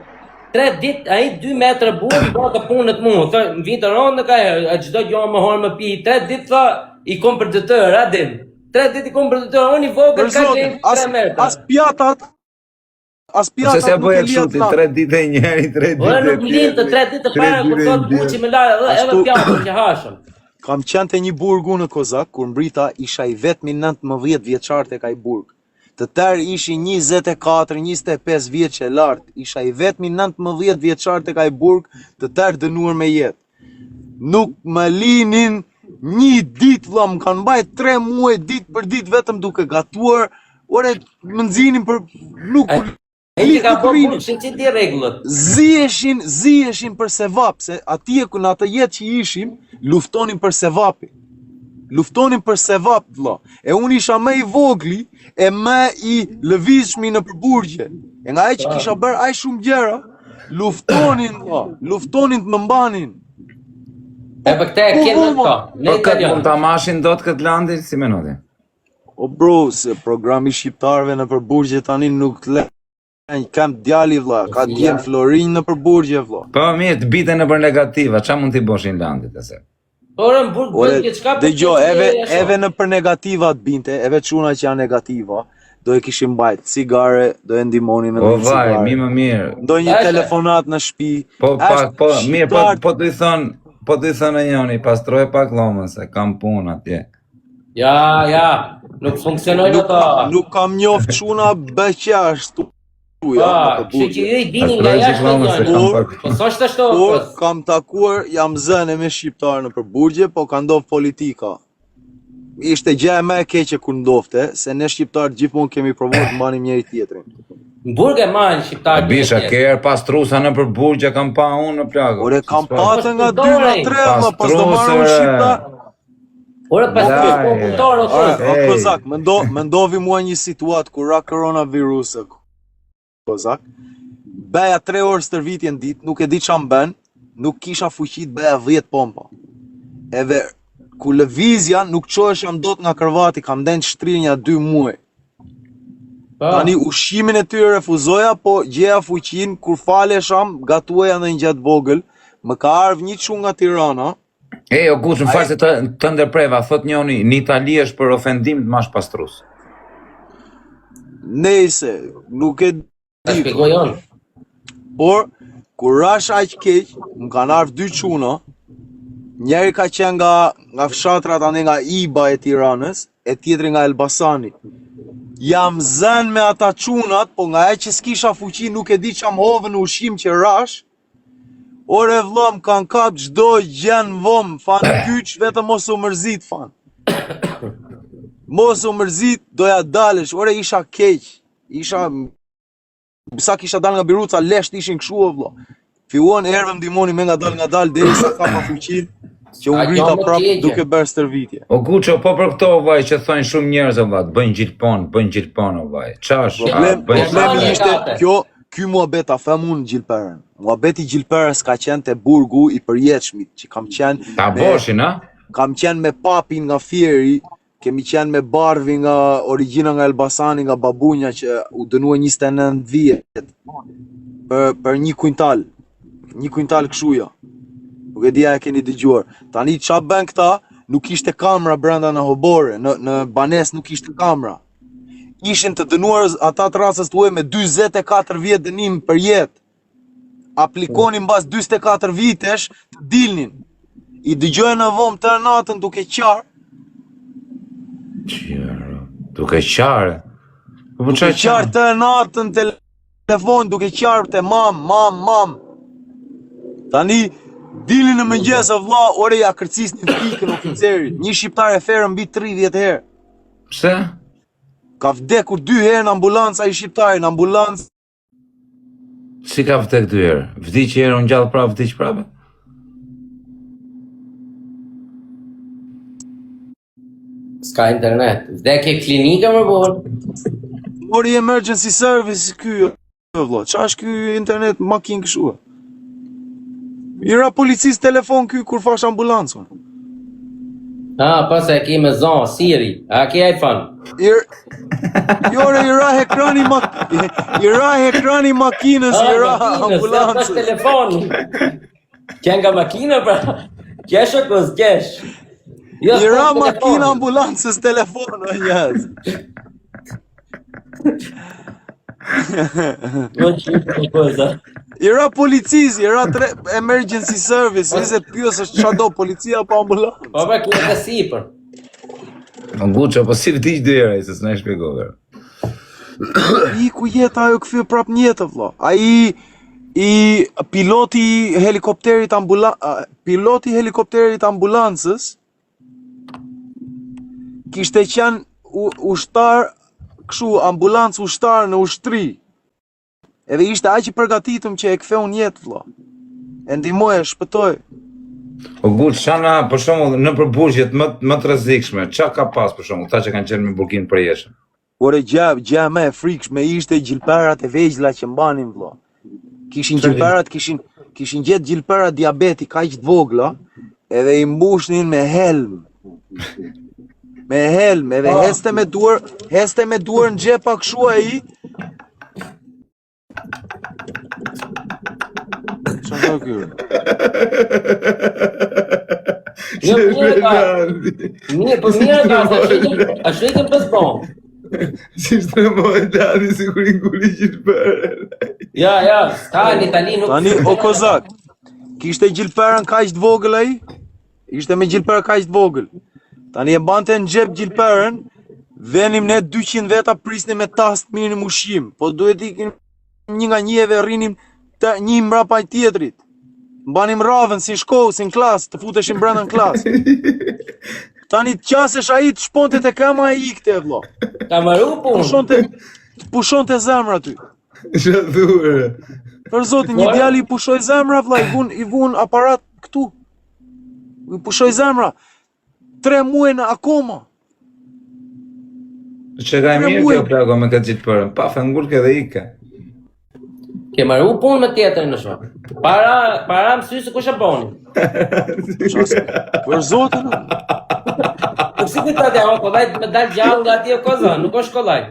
S5: 3 ditë ai 2 metra burr do të punët mua. Thë në vitë rondë ka çdo gjë më hor më pi. 3 ditë tha i kom për detër, Adem. 3 ditë i kom për detër, unë i vogël ka qenë 3 metra.
S1: As pjatat
S2: Se se bëj kështu ti 3 ditë e njëri, 3 ditë.
S5: Ora nuk lind të 3 ditë para kur thot buçi me la edhe pjatën që hashëm.
S1: Kam qenë te një burg unë në Kozak, kur mbrita isha i vetmi 19 vjeçar tek ai burg. Të tërë ishin 24, 25 vjeç e lartë, isha i vetmi 19 vjeçar tek ai burg, të tërë dënuar me jetë. Nuk më linin një ditë vëlla, më kanë mbajt 3 muaj ditë për ditë vetëm duke gatuar. Ore më nxinin për nuk
S5: Ai ka bënë që ti rregullët.
S1: Ziheshin për sevap, se atje ku në atë jetë që ishim, luftonin për sevapi. Luftonin për sevap, vëlla. E unë isha më i vogli e më i lëvizshmi në përburgje. E nga ai që kisha bërë aq shumë gjëra, luftonin, vëlla, luftonin të më mbanin.
S5: E për këte e kemë në to.
S2: Po këtë mund ta mashin dot këtë Landin, si menoti?
S1: O bro, se programi shqiptarëve në përburgje tani nuk le. Kam djali vëlla, ka djem Florin në përburgje vëlla.
S2: Po mirë, të bite në për negativa, qa mund t'i boshin Landit e se?
S5: Ora në burg bën diçka për.
S1: Dëgjoj, eve në për negativa të binte, eve çuna që janë negativa, do e kishim mbajt cigare, do e ndihmonin me
S2: cigare. Po vaj, mi më mirë.
S1: Ndonjë telefonat në shtëpi.
S2: Po mirë, po të i thon e njoni, pastroje pak lomën se kam punë atje.
S5: Ja, nuk funksionojnë ato.
S1: Nuk kam njoft çuna beqashtu.
S5: Që që ju i dini nga jashtë njënë. Po s'është ashtu.
S1: Por kam takuar, jam zënë me shqiptarë në përburgje, po ka ndodhur politika. Ishte gjë më e keqe kur ndodhte, se ne shqiptarët gjithmonë kemi provuar të mbanim njëri tjetrin.
S5: Në burg e marrin shqiptarët.
S2: Bisha kerë pas trusa në përburgje kam pa unë në plagë.
S1: Ore kam patë nga 2 nga 3, më pas do marrën shqiptar.
S5: Ore pas trusa punëtor
S1: o Kozak, më ndovi mua një situatë kur ra koronavirusi. Kozak, beja 3 orë stërvitje në ditë, nuk e di çam bën, nuk kisha fuqi të beja 10 pompa. Edhe ku lëvizja nuk çohesham dot nga kërvati, kam ndenë shtrirnja 2 muaj. Tani ushqimin e tyre refuzoja, po gjeja fuqin kur falesham, gatuaja në një gjatë vogël, më ka ardhur një çun nga Tirana.
S2: O Guç, më fal se të ndërpreva, thot njoni, në Itali është për ofendim të mash pastrus.
S1: Nëse, nuk e
S5: Ta shpjegojon.
S1: Por, Kur rash aq keq, më kanë ardhur dy çuna. Njëri ka qenë nga fshatrat ande nga Iba e Tiranës, e tjetri nga Elbasani. Jam zën me ata çunat, po nga e që s'kisha fuqi nuk e di që am hovën në ushqim që rash. Ore vëlla më kanë kap çdo gjë në vom, fan kyç, vetëm mos u mërzit fan. Mos u mërzit, doja dalësh, ore isha keq. Sa kisha dal nga Biruca, lesht ishin kështu o vëlla. Filluan erdhëm ndihmoni me nga dal derisa kapa fuqin, që u ngrita prapë duke bërë stërvitje.
S2: O Guço, po për këto vaj që thonë shumë njerëz o valla, bëjnë gjilpon o vaj. Çash,
S1: Problemi ishte ky muhabet a them unë gjilperën. Muhabeti i gjilperës ka qenë te burgu i përjetshmit, që kam qenë
S2: ta boshin, a?
S1: Kam qenë me papin nga Fieri, kemi qenë me Barvi nga origjina nga Elbasani, nga babunja që u dënua 29 vjet për një kuintal. Një kuintal këshuja. Nuk e dija e keni dëgjuar. Tani qa bën këta, nuk ishte kamera brenda në hobore, në banes nuk ishte kamera. Ishin të dënuar ata të rasës tuaj me 24 vjet dënim për jetë. Aplikonin mbas 24 vitesh të dilnin. I dëgjojnë në vomë të natën duke qarë.
S2: Duke qarë?
S1: Duke qarë të natën telefon, duke qarë të mam. Tani, dilin në mëngjes o vlla, ore ja kërcis një fikën oficerit. Një shqiptar e ferë mbi 30 herë.
S2: Pse?
S1: Ka vdekur 2 herë në ambulancë ai shqiptari, në ambulancë.
S2: Si ka vdek 2 herë? Vdiq herë, unë gjallë prapë, vdiq prapë?
S5: S'ka internet. Vdekje klinika më borë.
S1: Mori emergency service ky, vlla. Qa është ky internet makinë kështu? I ra policisë telefon ky kur fash ambulancën.
S5: Pas e ki me zonë, Siri. A ki iPhone?
S1: Jore, i ra ekrani makinës, i ra ambulancës.
S5: Pas telefoni. Kjen nga makina, pra. Kesh o kus, kesh.
S1: I ra makina ambulancës telefon, o njëz. I ra policisë, i ra emergency service, se pyes është qa do, policia apo ambulancë.
S5: Po pra kjo e sipër.
S2: Në Guço, po si vdiq 2 herë, se s'na e shpjegove.
S1: I ku jeta ajo këthy prap njetë, vlla. I piloti helikopterit ambulancës kishte qenë ushtar, kështu ambulancë ushtar në ushtri. Edhe ishte aq i përgatitëm që e ktheu në jetë, vlla. E ndihmoi, e shpëtoi.
S2: O Guç, çana për shembull në përburgjet më të rrezikshme, çka ka pas për shembull, ta që kanë qenë me burginë përjetshëm.
S1: Ore gjë më e frikshme ishte gjilperat e vegjëlla që mbanin, vlla. Kishin gjilperat, kishin gjetë gjilpera diabeti kaq të vogla, edhe i mbushnin me helm. Me helm, edhe heste me duar në xhepa kështu ai. Çfarë ka ky?
S5: Mirë, po mirë ka, a shikëm pas bon.
S2: Si shtremoj Dani si kur i nguli gjilperën.
S5: Ja, s'ka në Itali nuk...
S1: Tani, o kozak, kishte gjilperën kaq të vogël ai? Ishte me gjilperë kaq të vogël. Tani e bante në xhep gjilperën, venim ne 200 veta prisnim me tast minim ushqim, po duhet ikim një nga njëve rrinim një mbrapa i tjetrit. Mbanim ravën si shkollë, si në klasë, të futeshim brenda në klasë. Tani të qasesh ai të shponte te kama e ikte, vlla.
S5: Ka marru punë.
S1: Pushonte zemra ty.
S2: Ç'a thua?
S1: Për zotin, një djali i pushoi zemra, vlla, i vun aparat këtu. I pushoi zemra. 3 muaj në akoma.
S2: Që ka e mirë kjo plako me këtë gjilperën, pa fengul ke dhe ike.
S5: Ke marru punë me tjetër në shumë. Para më sy se kush e boni.
S1: Për zotin.
S5: Nuk si kujtate, o kollaj me dal gjallë nga ati o kozak, nuk është kollaj.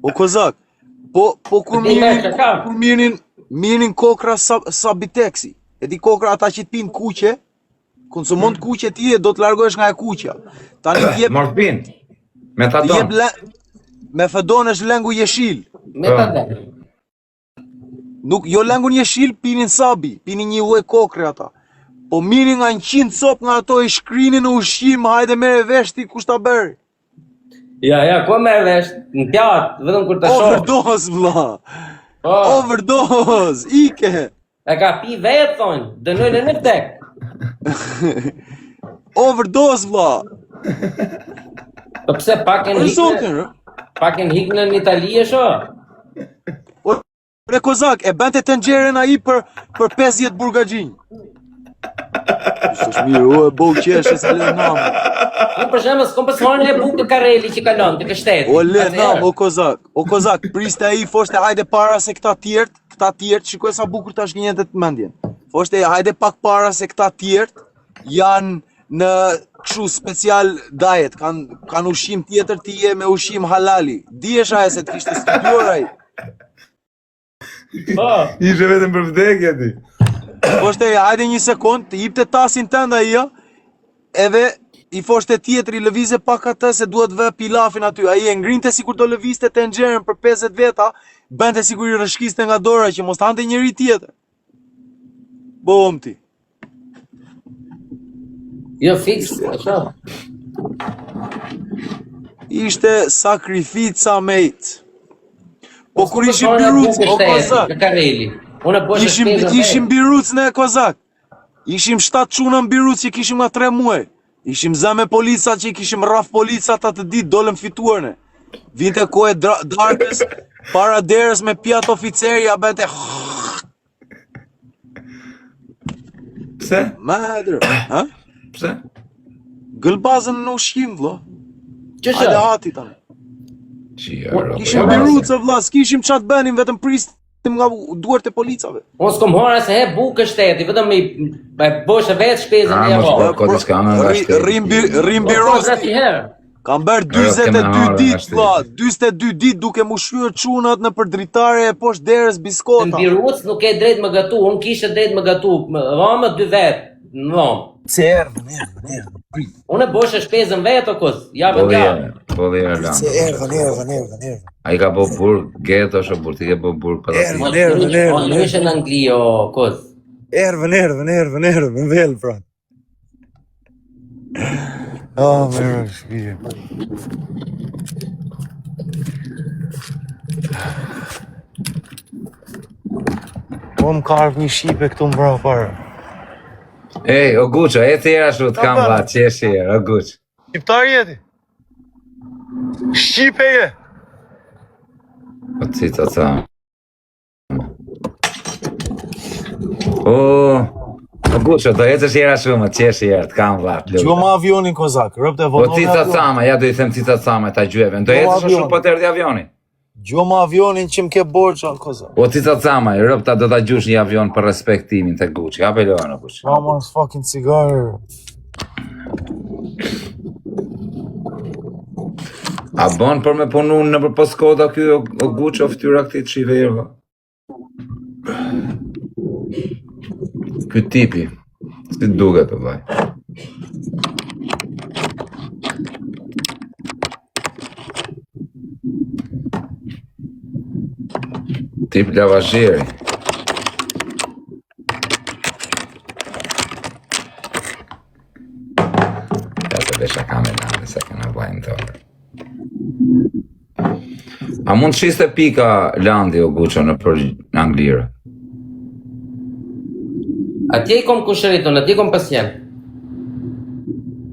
S1: O kozak, po kur mirnin kokra sabiteksi, e di kokra ata që t'pin kuqe, konsumon të kuqe ti e do të largohesh nga e kuqja. Tani t'jep...
S2: Morfin, metadon.
S1: Me fedon është lengu jeshil.
S5: Metadon.
S1: Nuk, jo lengun jeshil, pinin sabi, pinin një uj kokre ata. Po minin nga 100 cop nga ato i shkrinin në ushqim, hajde mere vesh ti kush ta bëri.
S5: Ja, ku merr vesh? Në teatr, vetëm kur ta shoh.
S1: Overdose, vlla.
S5: Po,
S1: Overdose, ike.
S5: e ka pi vetë thonë, dënojnë në vdek.
S1: Overdose, vlla.
S5: Po pse pak e
S1: Për
S5: hiknë,
S1: zotin,
S5: pak e hiknë në Itali e sho?
S1: Bre kozak, e bente tenxherën ai për 50 burgaxhinj. Ishte mirë, o e bog qeshe se le nam.
S5: Unë për shembull s'kom pasur e bukë Kareli që kalon te shteti.
S1: O le nam, o kozak, priste ai foshte hajde para se këta tjertë, shikoj sa bukur tash gjenjet të mendjen. Foshte hajde pak para se këta tjertë janë në kështu special diet, kanë ushqim tjetër, ti je me ushqim halali. Dihesh aje se të kishte studiuar ai.
S5: Po,
S2: Ishe vetëm për vdekje ti.
S1: Foshte hajde një sekond, të jipte tasin tënda ia, edhe i foshte tjetri lëvize pak atë se duhet vë pilafin aty. Ai e ngrinte sikur do lëvizte tenxherën për 50 veta, bente sikur i rrëshkiste nga dora që mos hante njëri tjetër. Bom ti.
S5: jo fix, e shoh.
S1: Ishte sakrifica mate. Po kur ishim biruc, o kozak,
S5: Kareli. Unë po
S1: ishim biruc ne kozak. Ishim 7 çuna në biruc që kishim nga 3 muaj. Ishim zë me polica që i kishim rraf policat atë ditë, dolëm fituar ne. Vinte kohë darkës, para derës me pjat oficeri, ja bente
S2: Pse?
S1: madrë, ha?
S2: Pse?
S1: Gëlbazën në ushqim, vlo.
S5: Që
S1: Hajde
S5: shoh?
S1: hati tani.
S2: Qia,
S1: Kishim birucë, vlla, s'kishim çat bënim, vetëm pristim nga duart e policave.
S5: Unë s'kom hora se he bukë shteti, vetëm i bosh vetë shpezën e
S2: mos
S5: ho.
S2: po kodis ka nga shteti.
S1: Rrim
S5: Po,
S1: birosti.
S5: zati herë.
S1: Kam bërë
S2: Ajo,
S1: 42
S2: keme marrë
S1: ditë,
S2: nga
S1: vlla, 42 ditë duke mu shyrë çunat në për dritare e poshtë derës
S5: Në
S1: biskota.
S5: Biruc nuk e drejt më gatu, unë kishe drejt më gatu, rëmë 2 vetë, në rëmë.
S3: Se erdhën.
S5: Unë e bosh shpezën vetë o kus, javën javë.
S2: Bolirë lan.
S3: Se erdhën.
S2: Ai ka bo burg, geto është burg, ti ke bo burg për aty.
S5: Unë nuk ishe në Angli o kus.
S3: Erdhën, më vel, pra. Oh, mirë, shpije. Po më karp një shipe këtu më bra parë.
S2: Ej, o Guço, e tjera shu të kam vla, qeshi e, o Guç.
S3: Shqiptar jeti? Shqipe je?
S2: O cica ca. O Guço, do ecësh jera shumë, qeshi e, të kam vla, të
S3: Gjo
S2: lutem.
S3: ma avionin kozak, rëpte
S2: O
S3: vonon
S2: cica cama, ja do i them cica cama, ta gjyeve. Do ecësh shumë po të erdhi avioni.
S3: Gjo ma avionin që m'ke borqa kozak.
S2: O cica cama, i rëpta do ta gjush një avion për respektimin të Guçi. Hape lojën o Guç.
S3: Mama's fucking cigar.
S2: A bon për me punu në për poskoda ky o Guç o ftyra këti të shiverva? Ky tipi, si duket o vaj. Tip lavazheri. Ja të vesha kamerave se këna vajnë të orë. A mund të shiste pika landi o Guço në për Anglirë?
S5: Atje i kom kushëriton, atje i kom pasjen.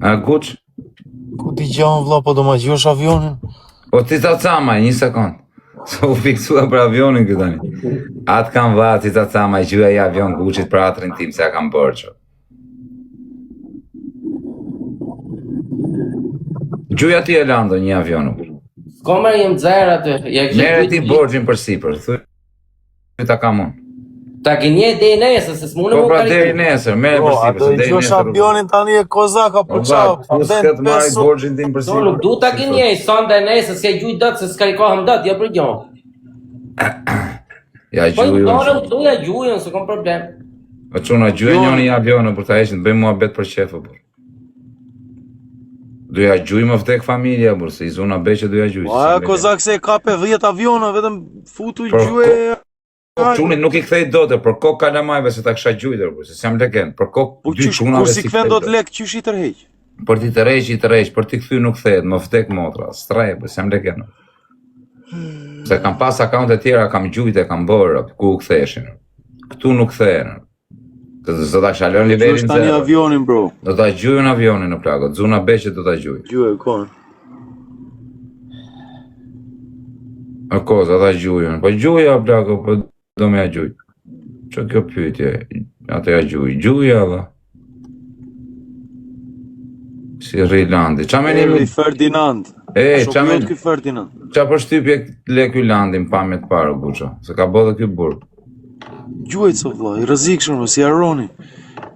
S2: A Guç?
S3: Ku ti gjanë vla, po do ma gjosh avionin?
S2: O cica cama, një sekund. So u fiksua për avionin këtë tani. Atë kam va, cica cama, i gjyja i avion Guçit për atrin tim se a kam bërë që. Gjuja ti e lando një avion.
S5: S'komër jem dzajrë aty.
S2: Mere ti borgjin për sipër, thuj ta kam unë.
S5: Ta gjenje deri nesër, se s'mune
S2: Po
S5: më
S2: pra
S5: karitu.
S2: deri nesër, mere
S3: Po,
S2: për sipër,
S3: ato
S2: se
S3: i
S2: deri
S3: gjosh
S2: nesër.
S3: avionin tani e kozak, apo
S2: Po
S3: qa?
S2: va, plus këtë marri borgjin tim për
S5: Do
S2: sipër.
S5: nuk du ta gjenje, sonde nesër, s'ke gjuj dot, se s'ka rikohem dot, jo për gjon.
S2: Ja
S5: Po i
S2: gjuju.
S5: dorën, duja gjujën, se kom problem.
S2: O çuna gjuja njëri i avionit për ta hequr të bëjmë muhabet për shef apo. Doja gjuj më vdek familja, por se i zona beqe doja gjuj.
S1: A kozak se e kape 10 aviona, vetëm futu i
S2: Po,
S1: gjue
S2: çunit nuk i kthej dot, për kokë kalamajve se ta kisha gjujtur, se s'jam legend, për kokë
S1: Po
S2: dy
S1: qysh,
S2: çunave
S1: kur si kthen do të lek, qysh i tërheq?
S2: Për ti tërheq, për ti kthy nuk kthehet, më vdek motra, strej, po s'jam legend. Se kam pas akaunte tjera, kam gjujtë, kam bërë, ku u ktheshin. Këtu nuk kthehen. Do ta kisha lënë nivelin
S1: Qysh tani
S2: zero.
S1: avionin, bro.
S2: Do ta gjujën avionin në plagë, Zuna Beqe do ta gjujë.
S1: Gjuje, kon.
S2: A koza ta gjujën, po gjuja plagë, po do me ja gjuj. Që kjo pyetje, atë ja gjuj, gjuja dhe. Si Rilandi, qa me
S1: Erdi
S2: një...
S1: Ferdinand.
S2: qa me
S1: Shoku jot ky Ferdinand.
S2: qa përshtypje le ky landin pamjet parë, Guço, se ka bë dhe ky burg.
S1: Gjuhet so vlla, i rrezikshëm, si Aroni.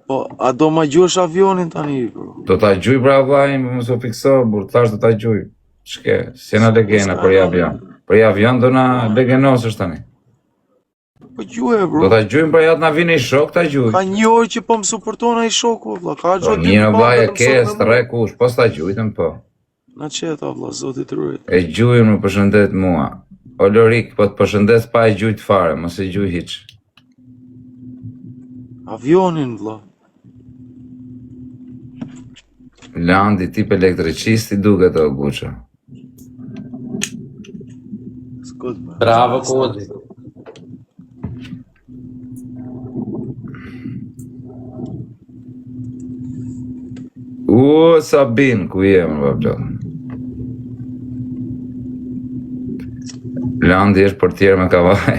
S1: Po, a do ma gjuash avionin tani, bro?
S2: Do ta gjuj pra vllai, mos u fikso, burg, thash do ta gjuj. Shke, si na legena për i avion. Për i avion do na legenosësh tani.
S1: Po gjuje,
S2: Do
S1: bro.
S2: ta gjujmë për jatë na vini i shok, ta gjuj.
S1: Ka një orë që po më suporton ai shoku, vlla. Ka
S2: Po
S1: gjuhë dy
S2: një vllai e
S1: të
S2: ke,
S1: mëson me
S2: stre kush, po s'ta gjujtëm po.
S1: Na qeta, vlla, zoti të ruaj.
S2: E gjujën më përshëndet mua. O Lorik, po të përshëndes pa e gjujt fare, mos e gjuj hiç.
S1: Avionin, vlla.
S2: Landi tip elektricisti duket o Guço.
S1: Skut, man.
S5: Bravo, Kozi.
S2: Sabin, ku jem, vablo. Landi është portier me kavaj.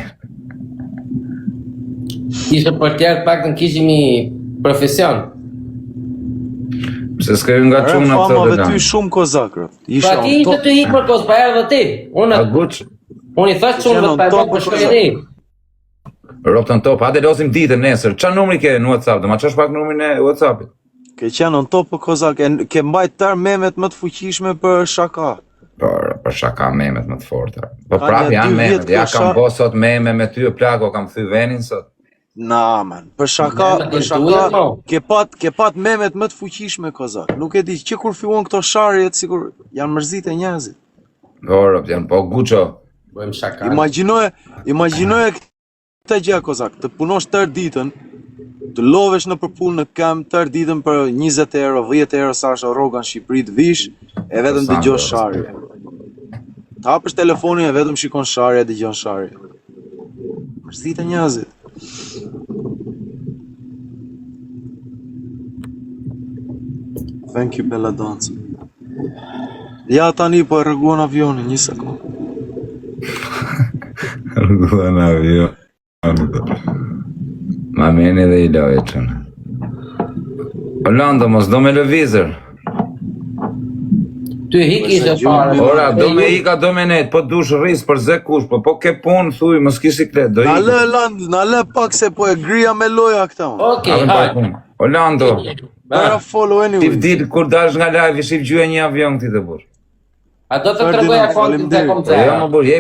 S5: Ishte portier pak të kishim i profesion.
S2: Se s'ka nga
S1: Re
S2: çuna këto
S1: famave
S2: dhe
S1: ty
S2: Landi.
S1: shumë kozak, rrët.
S5: Pa
S1: Isha
S5: ti
S1: on
S5: ishte
S1: top.
S5: të hik për kos, pa erdhe ti.
S2: A Guç,
S5: Unë i thash çunëve
S1: Qenë
S5: pa e
S1: on top
S5: bërë për
S1: për
S5: shkojnë
S1: kozak.
S5: i.
S2: ropton top, hajde losim ditën nesër. Ç'a numri ke në WhatsApp? Do ma çosh pak numrin e WhatsAppit.
S1: Ke qenë on top për kozak, ke mbajt tërë memet më të fuqishme për shaka.
S2: Për shaka memet më të forta. Po
S1: Ka
S2: prap
S1: një
S2: janë
S1: 2
S2: memet,
S1: vjet
S2: ja
S1: kjo
S2: kam
S1: sha-
S2: bo sot meme me ty, plako kam thy venin sot.
S1: Na, man, për shaka,
S5: Memet
S1: për
S5: i
S1: shaka,
S5: duhet, mo.
S1: ke pat memet më të fuqishme kozak. Nuk e di që kur filluan këto sharjet, sikur janë mërzit e njerëzit.
S2: Orop, janë po Guço.
S5: Bëjmë shaka.
S1: Imagjinoje këtë gjë kozak, të punosh tërë ditën, të lovesh në përpunë në kem tërë ditën për 20 euro, 10 euro sa është rroga në Shqipëri të vish, e vetëm
S2: Sa
S1: dëgjosh
S2: ndo,
S1: sharje. Të hapësh telefonin e vetëm shikon sharje, dëgjon sharje. Mërzit e njerëzit. Thank you, Bella Dance. Ja tani po e rreguan avionin, një sekond.
S2: Rrugua në avion. Ma meni dhe i lojë qënë. Orlando, mos do me lëvizër.
S5: Ty hik ishte fare.
S2: Ora, do me ika, do me net, po dush rris për ze kush, po ke punë, thuj, mos kisiklet, do
S1: Na
S2: i.
S1: lë land, na lë pak se po e grija me loja këta unë.
S5: Okej, hajde.
S2: Orlando,
S1: Better follow
S2: ti
S1: anyway.
S2: vdil, kur dash nga live, i shif gjyë një avion ti të burë.
S5: A do të tregoj
S1: Ferdinand,
S5: akon të
S1: faleminderit.
S5: kom
S2: Po jo, më burë, jepi